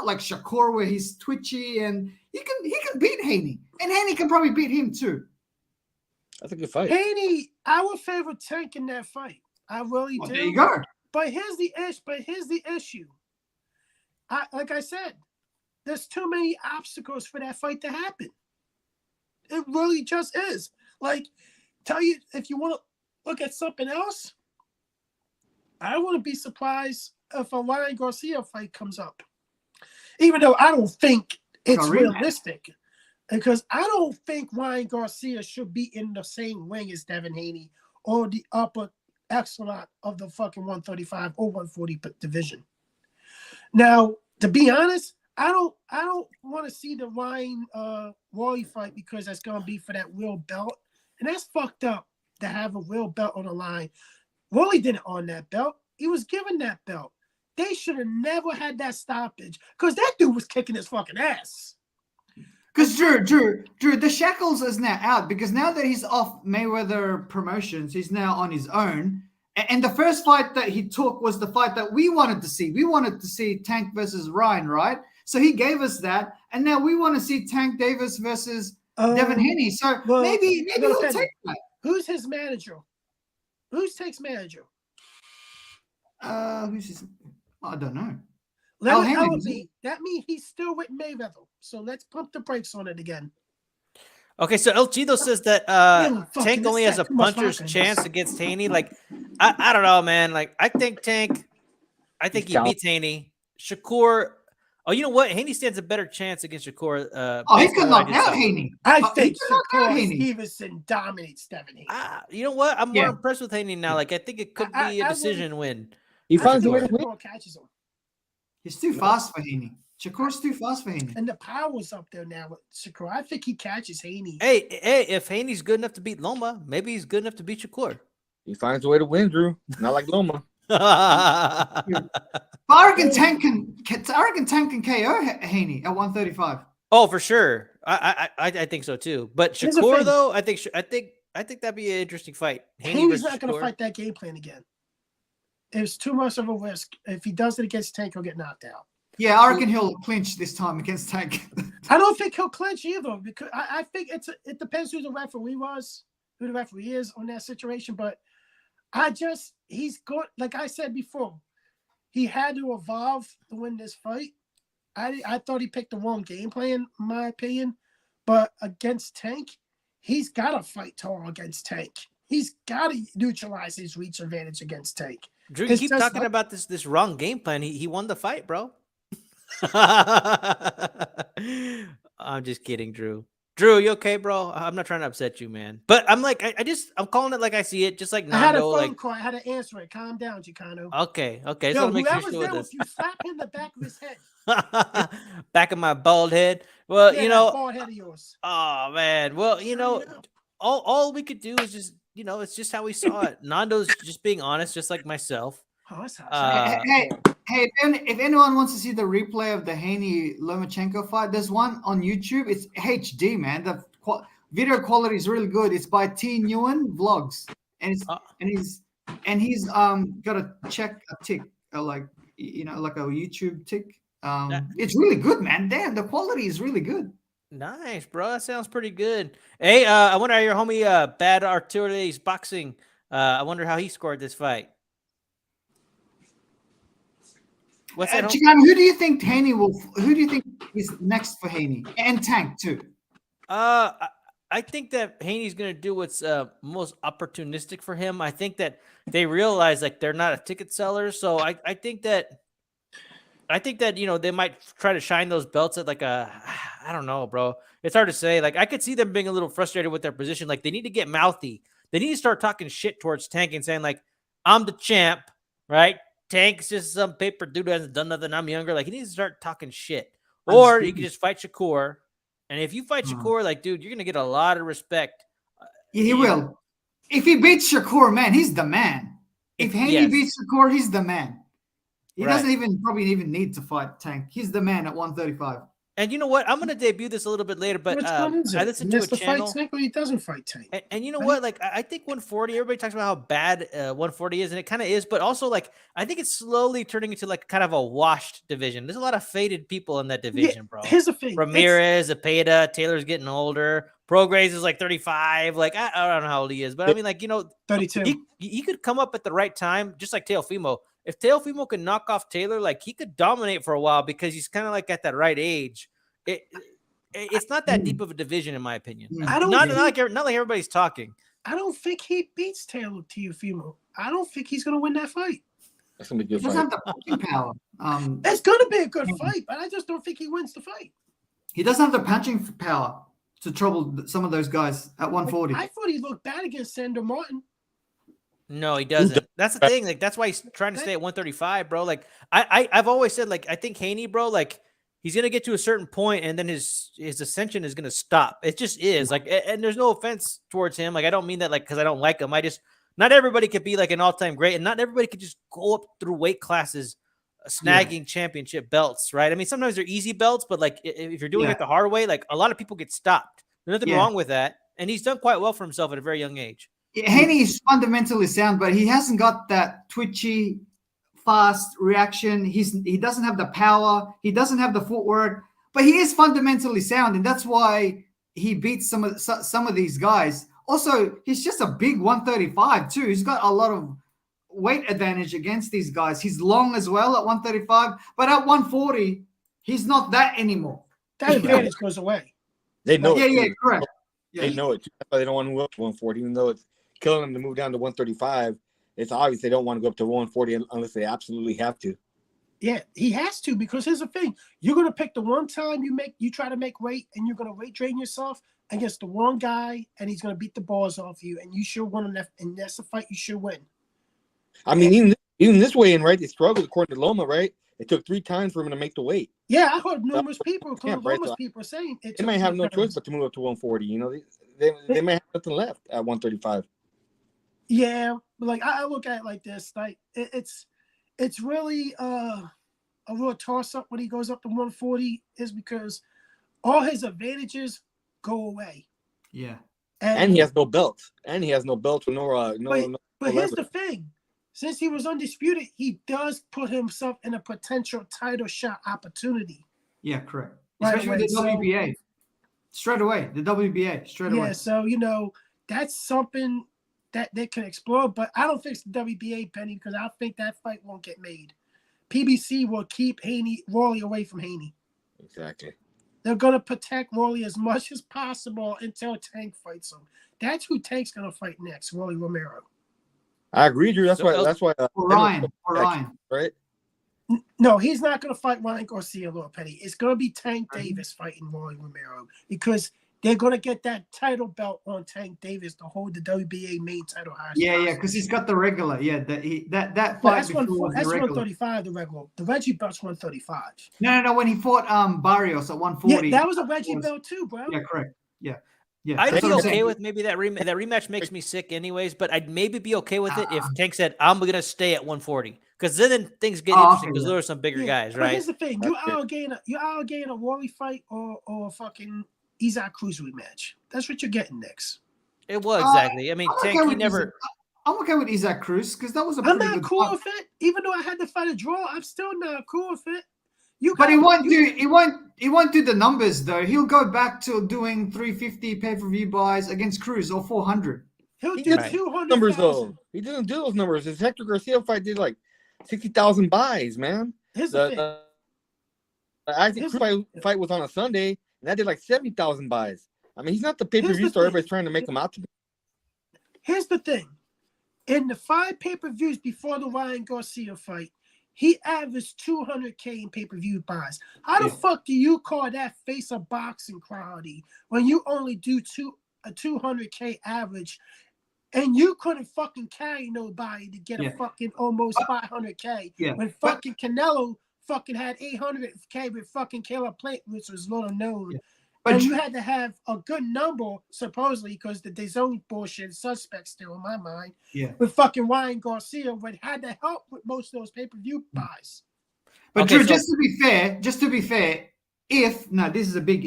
like Shakur where he's twitchy, and he can beat Haney. And Haney can probably beat him too. That's a good fight. Haney, I would favor Tank in that fight. I really do. There you go. But here's the issue. Like I said, there's too many obstacles for that fight to happen. It really just is. Like, tell you, if you want to look at something else, I wouldn't be surprised if a Ryan Garcia fight comes up. Even though I don't think it's realistic. Because I don't think Ryan Garcia should be in the same ring as Devin Haney or the upper echelon of the fucking 135 or 140 division. Now, to be honest, I don't want to see the Ryan Wally fight because that's gonna be for that real belt, and that's fucked up to have a real belt on the line. Wally didn't own that belt; he was given that belt. They should have never had that stoppage because that dude was kicking his fucking ass. Because Drew, the shackles is now out because now that he's off Mayweather Promotions, he's now on his own. And the first fight that he took was the fight that we wanted to see. We wanted to see Tank versus Ryan, right? So he gave us that, and now we want to see Tank Davis versus Devin Haney. So maybe he'll take that. Who's his manager? Who's Tank's manager? Who's his? I don't know. That means he's still with Mayweather. So let's pump the brakes on it again. Okay, so El Chido says that Tank only has a puncher's chance against Haney. Like, I don't know, man. Like, I think he beats Haney. Shakur. Oh, you know what? Haney stands a better chance against Shakur. He could knock out Haney. I think Shakur Stevenson dominates Devin Haney. You know what? I'm more impressed with Haney now. Like, I think it could be a decision win. He finds a way to win. Shakur catches him. He's too fast for Haney. Shakur's too fast for Haney. And the power's up there now with Shakur. I think he catches Haney. Hey, if Haney's good enough to beat Loma, maybe he's good enough to beat Shakur. He finds a way to win, Drew. Not like Loma. I reckon Tank can KO Haney at 135. Oh, for sure. I think so too. But Shakur though, I think that'd be an interesting fight. Haney's not going to fight that game plan again. It's too much of a risk. If he does it against Tank, he'll get knocked out. Yeah, I reckon he'll clinch this time against Tank. I don't think he'll clinch either because I think it depends who the referee is on that situation. But He's good. Like I said before, he had to evolve to win this fight. I thought he picked the wrong game plan, in my opinion. But against Tank, he's got to fight tall against Tank. He's got to neutralize his reach advantage against Tank. Drew, you keep talking about this wrong game plan. He won the fight, bro. I'm just kidding, Drew. Drew, you okay, bro? I'm not trying to upset you, man. But I'm like, I'm calling it like I see it, just like Nando. I had a phone call. I had to answer it. Calm down, Chicano. Okay. Yo, whoever's there with you, slap him in the back of his head. Back of my bald head. Well, yeah, you know, bald head of yours. Oh man. Well, you know, all we could do is just, you know, it's just how we saw it. Nando's just being honest, just like myself. Hey, if anyone wants to see the replay of the Haney Lomachenko fight, there's one on YouTube. It's HD, man. The video quality is really good. It's by T Newen Vlogs, and he's got a tick, like a YouTube tick. It's really good, man. Damn, the quality is really good. Nice, bro. That sounds pretty good. Hey, I wonder how your homie Bad Arturi's boxing. I wonder how he scored this fight. What's that? Chicano, who do you think who do you think is next for Haney and Tank too? I think that Haney's gonna do what's most opportunistic for him. I think that they realize like they're not a ticket seller, so I think that you know they might try to shine those belts at like I don't know, bro. It's hard to say. Like I could see them being a little frustrated with their position. Like they need to get mouthy. They need to start talking shit towards Tank and saying like, "I'm the champ," right? Tank's just some paper dude who hasn't done nothing. I'm younger. Like he needs to start talking shit. Or you can just fight Shakur. And if you fight Shakur, like, dude, you're gonna get a lot of respect. Yeah, he will. If he beats Shakur, man, he's the man. If Haney beats Shakur, he's the man. He doesn't probably even need to fight Tank. He's the man at 135. And you know what? I'm going to debut this a little bit later, but I listened to a channel. Tank or he doesn't fight Tank. And you know what? Like, I think 140, everybody talks about how bad 140 is, and it kind of is, but also, like, I think it's slowly turning into, like, kind of a washed division. There's a lot of faded people in that division, bro. Here's the thing. Ramirez, Zepeda, Taylor's getting older. Prograis is, like, 35. Like, I don't know how old he is, but I mean, like, you know, 32. He could come up at the right time, just like Teofimo. If Teofimo could knock off Taylor, like, he could dominate for a while because he's kind of, like, at that right age. It's not that deep of a division, in my opinion. Not like everybody's talking. I don't think he beats Taylor Teofimo. I don't think he's going to win that fight. That's going to be a good fight. He doesn't have the punching power. It's going to be a good fight, but I just don't think he wins the fight. He doesn't have the punching power to trouble some of those guys at 140. I thought he looked bad against Sandor Martin. No, he doesn't. That's the thing. Like, that's why he's trying to stay at 135, bro. Like, I've always said, like, I think Haney, bro, like, he's gonna get to a certain point, and then his ascension is gonna stop. It just is. Like, and there's no offense towards him. Like, I don't mean that like because I don't like him. Not everybody could be like an all-time great, and not everybody could just go up through weight classes, snagging championship belts, right? I mean, sometimes they're easy belts, but like if you're doing it the hard way, like a lot of people get stopped. There's nothing wrong with that, and he's done quite well for himself at a very young age. Haney is fundamentally sound, but he hasn't got that twitchy, fast reaction. He doesn't have the power. He doesn't have the footwork, but he is fundamentally sound, and that's why he beats some of these guys. Also, he's just a big 135 too. He's got a lot of weight advantage against these guys. He's long as well at 135, but at 140, he's not that anymore. That advantage goes away. They know it. Yeah, correct. They know it. That's why they don't want to move up to 140, even though it's killing them to move down to 135. It's obvious they don't want to go up to 140 unless they absolutely have to. Yeah, he has to, because here's the thing. You're going to pick the one time you try to make weight, and you're going to weight drain yourself against the wrong guy, and he's going to beat the balls off you, and you should win, and that's a fight you should win. I mean, even this way in, right, they struggled according to Loma, right? It took 3 times for him to make the weight. Yeah, I heard numerous people, people saying they might have no choice but to move up to 140. You know, they might have nothing left at 135. Yeah, but like I look at it like this, like it's really a real toss up when he goes up to 140, is because all his advantages go away. Yeah, and he has no belt, But here's the thing. Since he was undisputed, he does put himself in a potential title shot opportunity. Yeah, correct. Especially with the WBA. Straight away, the WBA, straight away. Yeah, so, you know, that's something that they can explore, but I don't think it's the WBA, Penny, because I think that fight won't get made. PBC will keep Rolly away from Haney. Exactly. They're gonna protect Rolly as much as possible until Tank fights him. That's who Tank's gonna fight next, Rolly Romero. I agree, Drew. That's So- why. Ryan, Right. No, he's not gonna fight Ryan Garcia, Lord Petty. It's gonna be Tank Davis fighting Rolly Romero because they're gonna get that title belt on Tank Davis to hold the WBA main title hostage. Yeah, because he's got the regular. Yeah, that But fight that's before was the regular. 135. The regular. The Reggie belt's 135. No. When he fought Barrios at 140. Yeah, that was a Reggie belt too, bro. Yeah, correct. Yeah. I'd that's be what I'm okay saying. with maybe that rematch. That rematch makes me sick, anyways. But I'd maybe be okay with it if Tank said, "I'm gonna stay at 140," because then things get interesting. Because there are some bigger guys, But right? here's the thing: you alligating a Rolly fight or fucking Isaac Cruz rematch. That's what you're getting next. It was exactly. I mean, I'm Tank, okay he with never. I'm okay with Isaac Cruz because that was a I'm pretty not good cool fight. with it, even though I had to fight a draw. I'm still not cool with it. But he won't do the numbers though. He'll go back to doing 350 pay-per-view buys against Cruz or 400. He'll He do did 200 numbers though. He didn't do those numbers. His Hector Garcia fight did like 60,000 buys, man. Here's the thing. I think Cruz fight was on a Sunday, and that did like 70,000 buys. I mean, he's not the pay-per-view star everybody's trying to make him out to be. Here's the thing. In the 5 pay-per-views before the Ryan Garcia fight, he averaged 200K in pay-per-view buys. How the fuck do you call that face of boxing quality when you only do a 200K average and you couldn't fucking carry nobody to get a fucking almost 500K when fucking Canelo fucking had 800K with fucking Caleb Plant, which was little known. And you had to have a good number, supposedly, because the DAZN bullshit suspect still in my mind. Yeah. With fucking Ryan Garcia, but had to help with most of those pay-per-view buys. But Okay, Drew, so- just to be fair, this is a big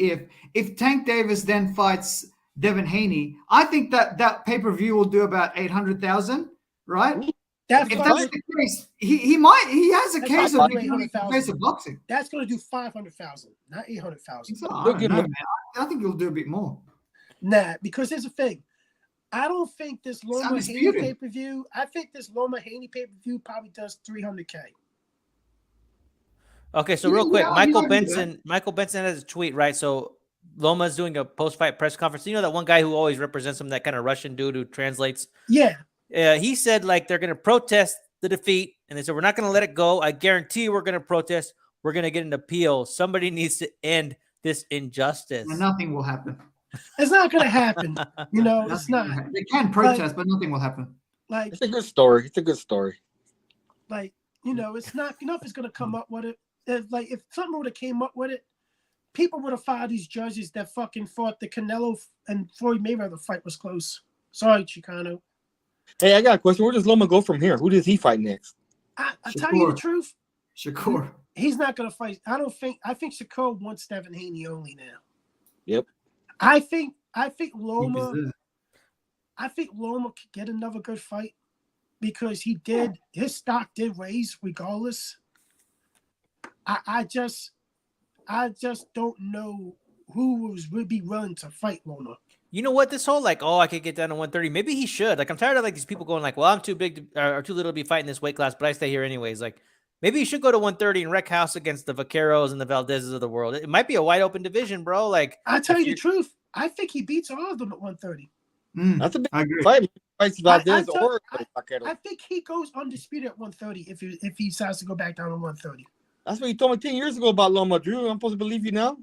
if Tank Davis then fights Devin Haney, I think that pay-per-view will do about 800,000, right? If that's the case, he has a case of doing a face of boxing. That's going to do 500,000, not 800,000. I don't know, man. I think he'll do a bit more. Nah, because here's the thing. I don't think this Loma Haney pay-per-view, I think this Loma Haney pay-per-view probably does 300K. Okay, so real quick, Michael Benson has a tweet, right? So Loma's doing a post-fight press conference. You know that one guy who always represents him, that kind of Russian dude who translates? Yeah. He said, like, they're going to protest the defeat, and they said, we're not going to let it go. I guarantee you we're going to protest. We're going to get an appeal. Somebody needs to end this injustice. And nothing will happen. It's not going to happen. You know, it's not. They can protest, but nothing will happen. Like, it's a good story. It's a good story. Like, you know, it's not enough is going to come up with it. If something would have came up with it, people would have filed these judges that fucking thought the Canelo and Floyd Mayweather fight was close. Sorry, Chicano. Hey, I got a question. Where does Loma go from here? Who does he fight next? I tell you the truth. Shakur. He's not going to fight. I think Shakur wants Devin Haney only now. Yep. I think Loma could get another good fight because his stock did raise regardless. I just don't know who would be willing to fight Loma. You know what? This whole like, I could get down to 130. Maybe he should. Like, I'm tired of like these people going like, well, I'm too big or too little to be fighting this weight class, but I stay here anyways. Like, maybe he should go to 130 and wreck house against the Vaqueros and the Valdezes of the world. It might be a wide open division, bro. Like, I tell you the truth, I think he beats all of them at 130. That's a big fight. Fights Valdez or Vaqueros. I think he goes undisputed at 130 if he decides to go back down to 130. That's what you told me 10 years ago about Loma, Drew. I'm supposed to believe you now?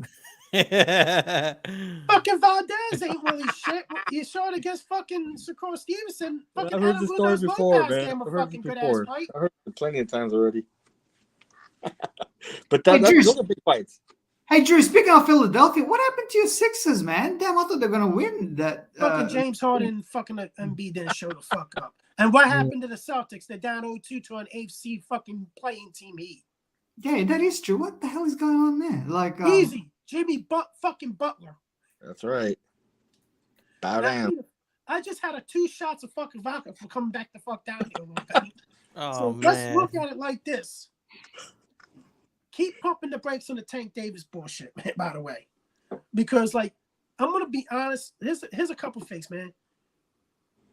Fucking Valdez ain't really shit. You saw it against fucking Shakur Stevenson. I've heard the story before, man. I've heard it before. I've heard it plenty of times already. But those are big fights. Hey, Drew, speaking of Philadelphia, what happened to your Sixers, man? Damn, I thought they were going to win that. Fucking James Harden fucking Embiid didn't show the fuck up. And what happened to the Celtics? They're down 0-2 to an AFC fucking playing team Heat. Yeah, that is true. What the hell is going on there? Like easy, Jimmy fucking Butler. That's right. Bow down. I just had 2 shots of fucking vodka for coming back the fuck down here, little Penny. So man. Let's look at it like this. Keep pumping the brakes on the Tank Davis bullshit, man, by the way. Because, like, I'm going to be honest. Here's a couple things, man.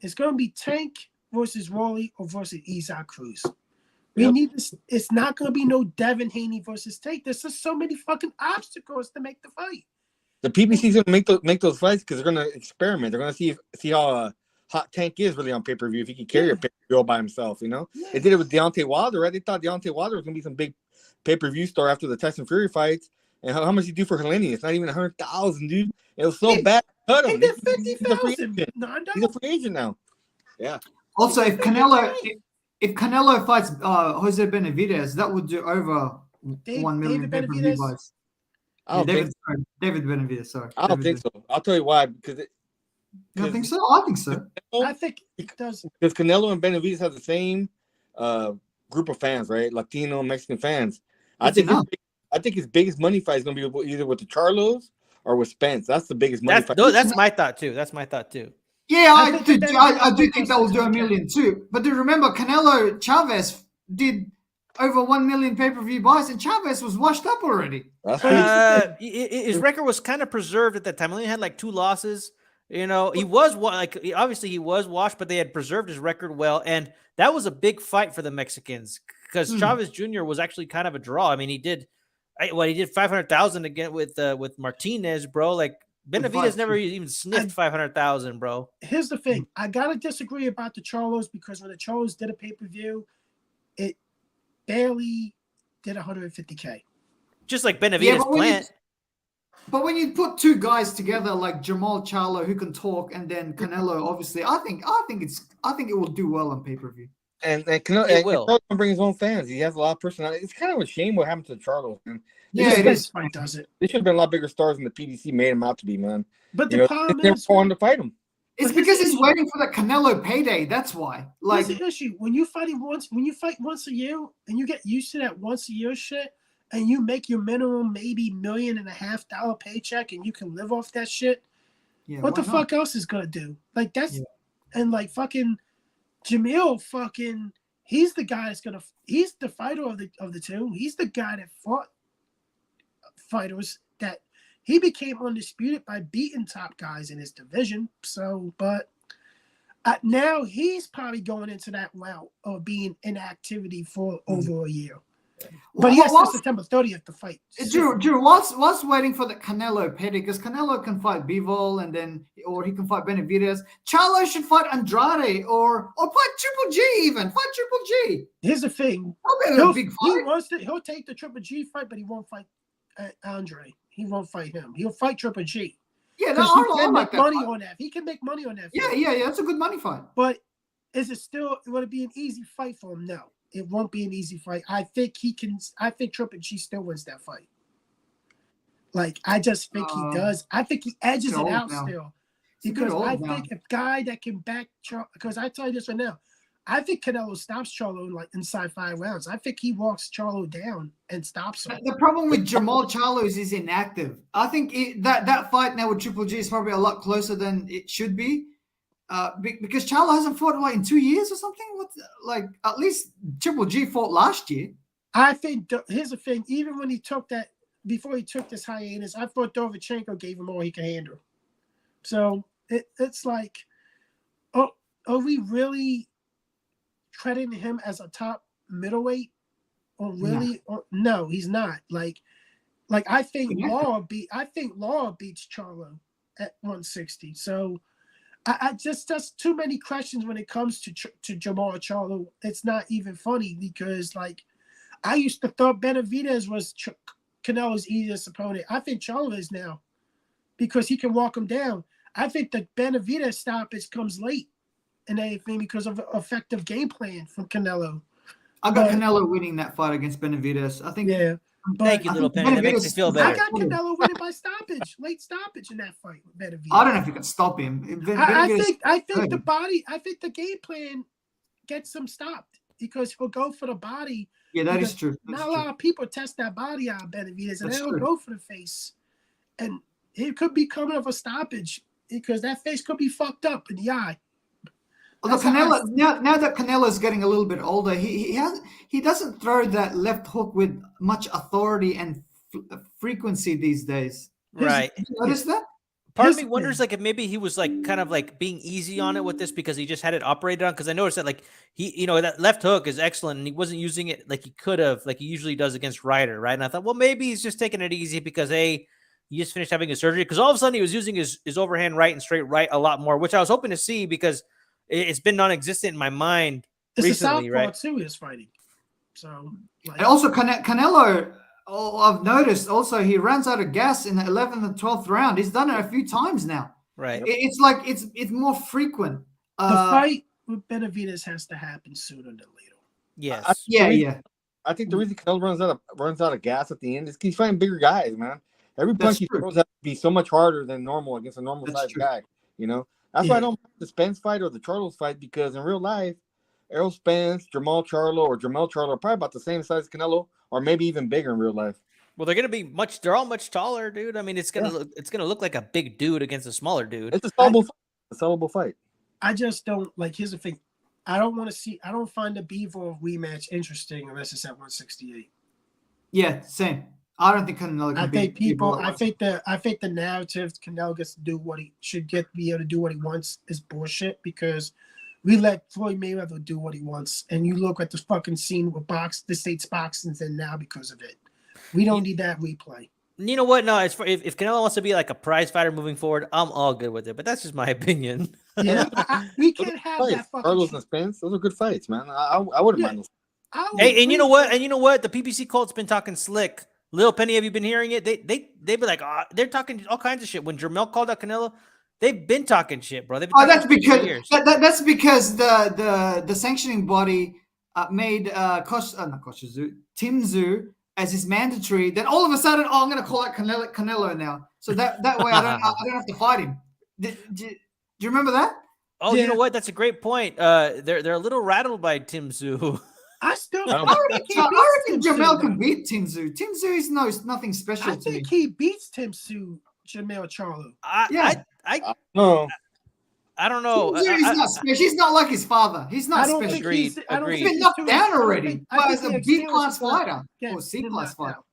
It's going to be Tank versus Rolly or versus Isaac Cruz. We Yep. need this. It's not going to be no Devin Haney versus Tank. There's just so many fucking obstacles to make the fight. The PBC's gonna make those fights because they're gonna experiment. They're gonna see how hot Tank is really on pay per view. If he can carry a pay per view all by himself, you know. Yeah. They did it with Deontay Wilder, right? They thought Deontay Wilder was gonna be some big pay per view star after the Tyson Fury fights. And how much he do for Haney? It's not even 100,000, dude. It was so bad. Cut him. He did He's a free 50,000. agent. Nando. He's a free agent now. Yeah. Also, if Canelo fights Jose Benavidez, that would do over 1 million David pay-per-view Benavidez? buys. I don't think. David Benavidez, sorry. I don't think so. I'll tell you why. Because You don't think so? I think so. I think it does. Because Canelo and Benavidez have the same group of fans, right? Latino, Mexican fans. I think his biggest money fight is going to be either with the Charlos or with Spence. That's the biggest money fight. That's my thought too. Yeah, I I think do think that will do 1 million too. But do remember, Canelo Chavez did over 1 million pay-per-view buys, and Chavez was washed up already. That's His record was kind of preserved at that time. He only had like 2 losses. You know, he was obviously he was washed, but they had preserved his record well, and that was a big fight for the Mexicans because Chavez Jr. was actually kind of a draw. I mean, he did 500,000 again with Martinez, bro. Like Benavidez never even sniffed 500,000, bro. Here's the thing. I gotta disagree about the Charlos because when the Charlos did a pay-per-view, it barely did 150K. Just like Benavidez Plant. But when you put 2 guys together like Jamal Charlo who can talk, and then Canelo, obviously, I think it will do well on pay-per-view. And Canelo can bring his own fans. He has a lot of personality. It's kind of a shame what happened to Charlo, man. This fight does it. They should have been a lot bigger stars than the PDC made him out to be, man. But the problem they is, wanted to fight him. It's because he's waiting for the Canelo payday. That's why. Like, here's the issue: when you fight once a year, and you get used to that once a year shit, and you make your minimum maybe $1.5 million paycheck, and you can live off that shit. yeah, What the why not? fuck else is gonna do? Like that's and like fucking Jamil he's the guy he's the fighter of the two. He's the guy that fought fighters that he became undisputed by beating top guys in his division. So, but now he's probably going into that route of being in activity for over a year. But he has till September 30th to fight. Drew, what's waiting for the Canelo payday? Because Canelo can fight Bivol or he can fight Benavidez. Charlo should fight Andrade or fight Triple G even. Fight Triple G. Here's the thing. He'll take the Triple G fight, but he won't fight Andre. He won't fight him. He'll fight Triple G. Yeah, he can make money on that. He can make money on that. Yeah. That's a good money fight. But would it be an easy fight for him? No. It won't be an easy fight. I think Triple G still wins that fight. Like, I just think he does. I think he edges it out still. Because I think a guy that can back Charlo, because I tell you this right now, I think Canelo stops Charlo like inside 5 rounds. I think he walks Charlo down and stops him. The problem with Jamal Charlo is he's inactive. I think that fight now with Triple G is probably a lot closer than it should be. Because Charlo hasn't fought in 2 years or something. At least Triple G fought last year. I think here's the thing. Even when before he took this hiatus, I thought Lomachenko gave him all he could handle. So it's like, are we really treading him as a top middleweight? Or really? No, he's not. Like I think Law beats Charlo at 160. So. I just too many questions when it comes to Jamal Charlo. It's not even funny because I used to thought Benavidez was Canelo's easiest opponent. I think Charlo is now because he can walk him down. I think the Benavidez stoppage comes late and everything because of effective game plan from Canelo. I got Canelo winning that fight against Benavidez. I think. Yeah. Thank you, little Penny. That makes me feel better. I got Canelo winning by late stoppage in that fight with Benavidez. I don't know if you can stop him. I think the game plan gets him stopped because he'll go for the body. Yeah, that is true. Not a lot of people test that body out, Benavidez, and they'll go for the face. And it could be coming off a stoppage because that face could be fucked up in the eye. Although Canelo, now that Canelo is getting a little bit older, he doesn't throw that left hook with much authority and frequency these days. Right. Did you notice that? part of Here's me the wonders thing. like if maybe he was like kind of like being easy on it with this because he just had it operated on. Because I noticed that like that left hook is excellent and he wasn't using it like he could have, like he usually does against Ryder, right? And I thought, well, maybe he's just taking it easy because he just finished having a surgery. Because all of a sudden he was using his overhand right and straight right a lot more, which I was hoping to see because it's been non-existent in my mind It's recently, a southpaw right? too. Is fighting. So like, And also Canelo, I've noticed also he runs out of gas in the 11th and 12th round. He's done it a few times now. Right. It's like it's more frequent. the fight with Benavidez has to happen sooner than later. Yes. Yeah. I think the reason Canelo runs out of gas at the end is he's fighting bigger guys, man. Every That's punch he true. throws has to be so much harder than normal against a normal That's sized true. guy. You know, that's why I Yeah. don't like the Spence fight or the Charlo fight, because in real life, Errol Spence, Jamal Charlo, or Jamal Charlo are probably about the same size as Canelo, or maybe even bigger in real life. Well, they're all much taller, dude. I mean, it's gonna look like a big dude against a smaller dude. It's a sellable fight. I just don't like. Here's the thing. I don't find the Bivol rematch interesting unless it's at 168. Yeah, same. I don't think Canelo can I think beat people. Bivol. I think the narrative Canelo gets to do what he should be able to do what he wants is bullshit because we let Floyd Mayweather do what he wants, and you look at the fucking scene with the state's boxing's in now because of it. We don't need that replay. You know what? No, if Canelo wants to be like a prize fighter moving forward, I'm all good with it. But that's just my opinion. Yeah, we can't have that fucking. Carlos and Spence, those are good fights, man. I wouldn't mind those. Hey, and you know what? The PPC cult's been talking slick. Lil Penny, have you been hearing it? They be like, they're talking all kinds of shit. When Jermel called out Canelo, they've been talking shit, bro. They've been That's talking shit for because years. that's because the sanctioning body made not Koshizu, Tim Tszyu as his mandatory. Then all of a sudden, I'm going to call out Canelo now. So that way I don't have to fight him. Do you remember that? Oh, Yeah. you know what? That's a great point. They're a little rattled by Tim Tszyu. I reckon Jamel can beat Tim Tszyu. Tim Tszyu is nothing special I to me. think he beats Tim Tszyu, Jamel Charlo. No. I don't know. Tim Tszyu is not special. He's not like his father. He's not I don't special. think he's. I don't Agreed. He's think been knocked too- down I don't already. think- I But think as a the B experience class is not fighter getting or C him class knocked fighter. out.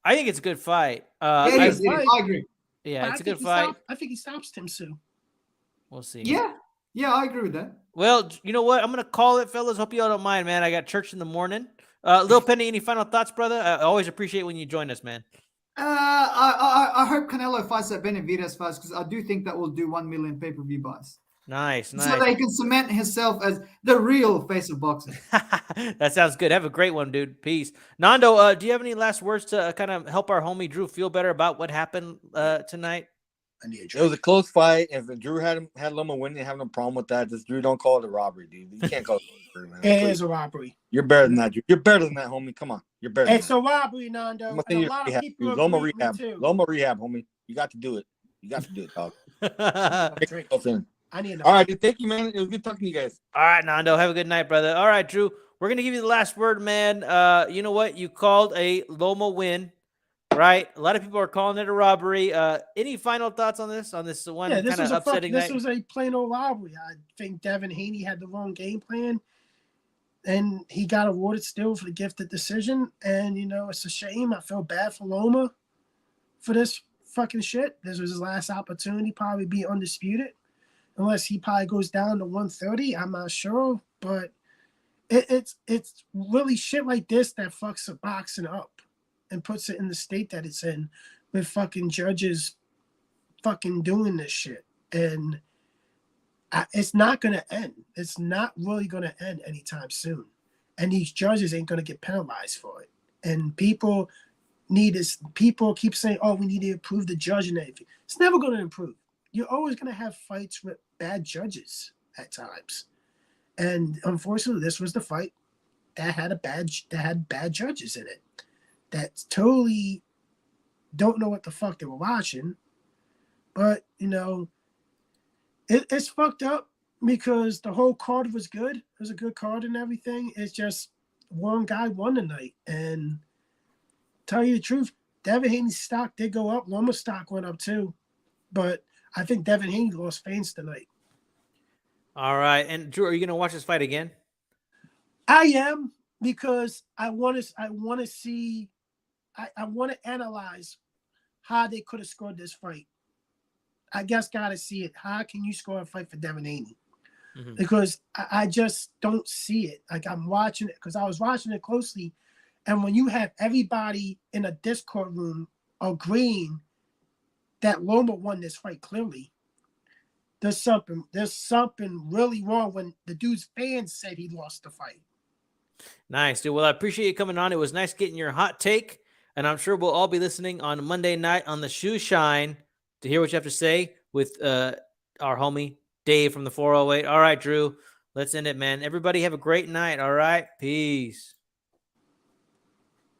I think it's a good fight. It is. I agree. Yeah, But it's I a good think fight. I think he stops Tim Tszyu. We'll see. Yeah, I agree with that. Well, you know what? I'm gonna call it, fellas. Hope you all don't mind, man. I got church in the morning. Lil Penny, any final thoughts, brother? I always appreciate when you join us, man. I hope Canelo fights at Benavidez first because I do think that will do 1 million pay-per-view buys. Nice. So that he can cement himself as the real face of boxing. That sounds good. Have a great one, dude. Peace. Nando, do you have any last words to kind of help our homie Drew feel better about what happened tonight? It was a close fight. If Drew had Loma winning, I have no problem with that. Just Drew, don't call it a robbery, dude. You can't call it a robbery, man. It is a robbery. You're better than that, Drew. You're better than that, homie. Come on. You're better than It's a robbery, Nando. I'm And a lot of people agree Loma with me rehab. too. Loma rehab, homie. You got to do it. You got to do it, dog. I need All right, dude, thank you, man. It was good talking to you guys. All right, Nando. Have a good night, brother. All right, Drew. We're gonna give you the last word, man. You know what? You called a Loma win, right? A lot of people are calling it a robbery. Any final thoughts on this? On this one kind of upsetting night? This was a plain old robbery. I think Devin Haney had the wrong game plan, and he got awarded still for the gifted decision. And it's a shame. I feel bad for Loma for this fucking shit. This was his last opportunity, probably be undisputed, unless he probably goes down to 130. I'm not sure, but it's really shit like this that fucks the boxing up and puts it in the state that it's in, with fucking judges fucking doing this shit. And it's not going to end. It's not really going to end anytime soon. And these judges ain't going to get penalized for it. And people keep saying, oh, we need to improve the judge and everything. It's never going to improve. You're always going to have fights with bad judges at times. And unfortunately, this was the fight that had bad judges in it that totally don't know what the fuck they were watching. But, it's fucked up because the whole card was good. It was a good card and everything. It's just one guy won tonight. And tell you the truth, Devin Haney's stock did go up. Loma's stock went up too. But I think Devin Haney lost fans tonight. All right. And Drew, are you going to watch this fight again? I am, because I want to see, I want to analyze how they could have scored this fight. I guess gotta see it. How can you score a fight for Devin Haney? Mhm. Because I just don't see it. Like I'm watching it because I was watching it closely, and when you have everybody in a Discord room agreeing that Loma won this fight clearly, there's something really wrong when the dude's fans said he lost the fight. Nice, dude. Well, I appreciate you coming on. It was nice getting your hot take, and I'm sure we'll all be listening on Monday night on the Shoe Shine to hear what you have to say with our homie Dave from the 408. All right, Drew, let's end it, man. Everybody have a great night. All right, peace.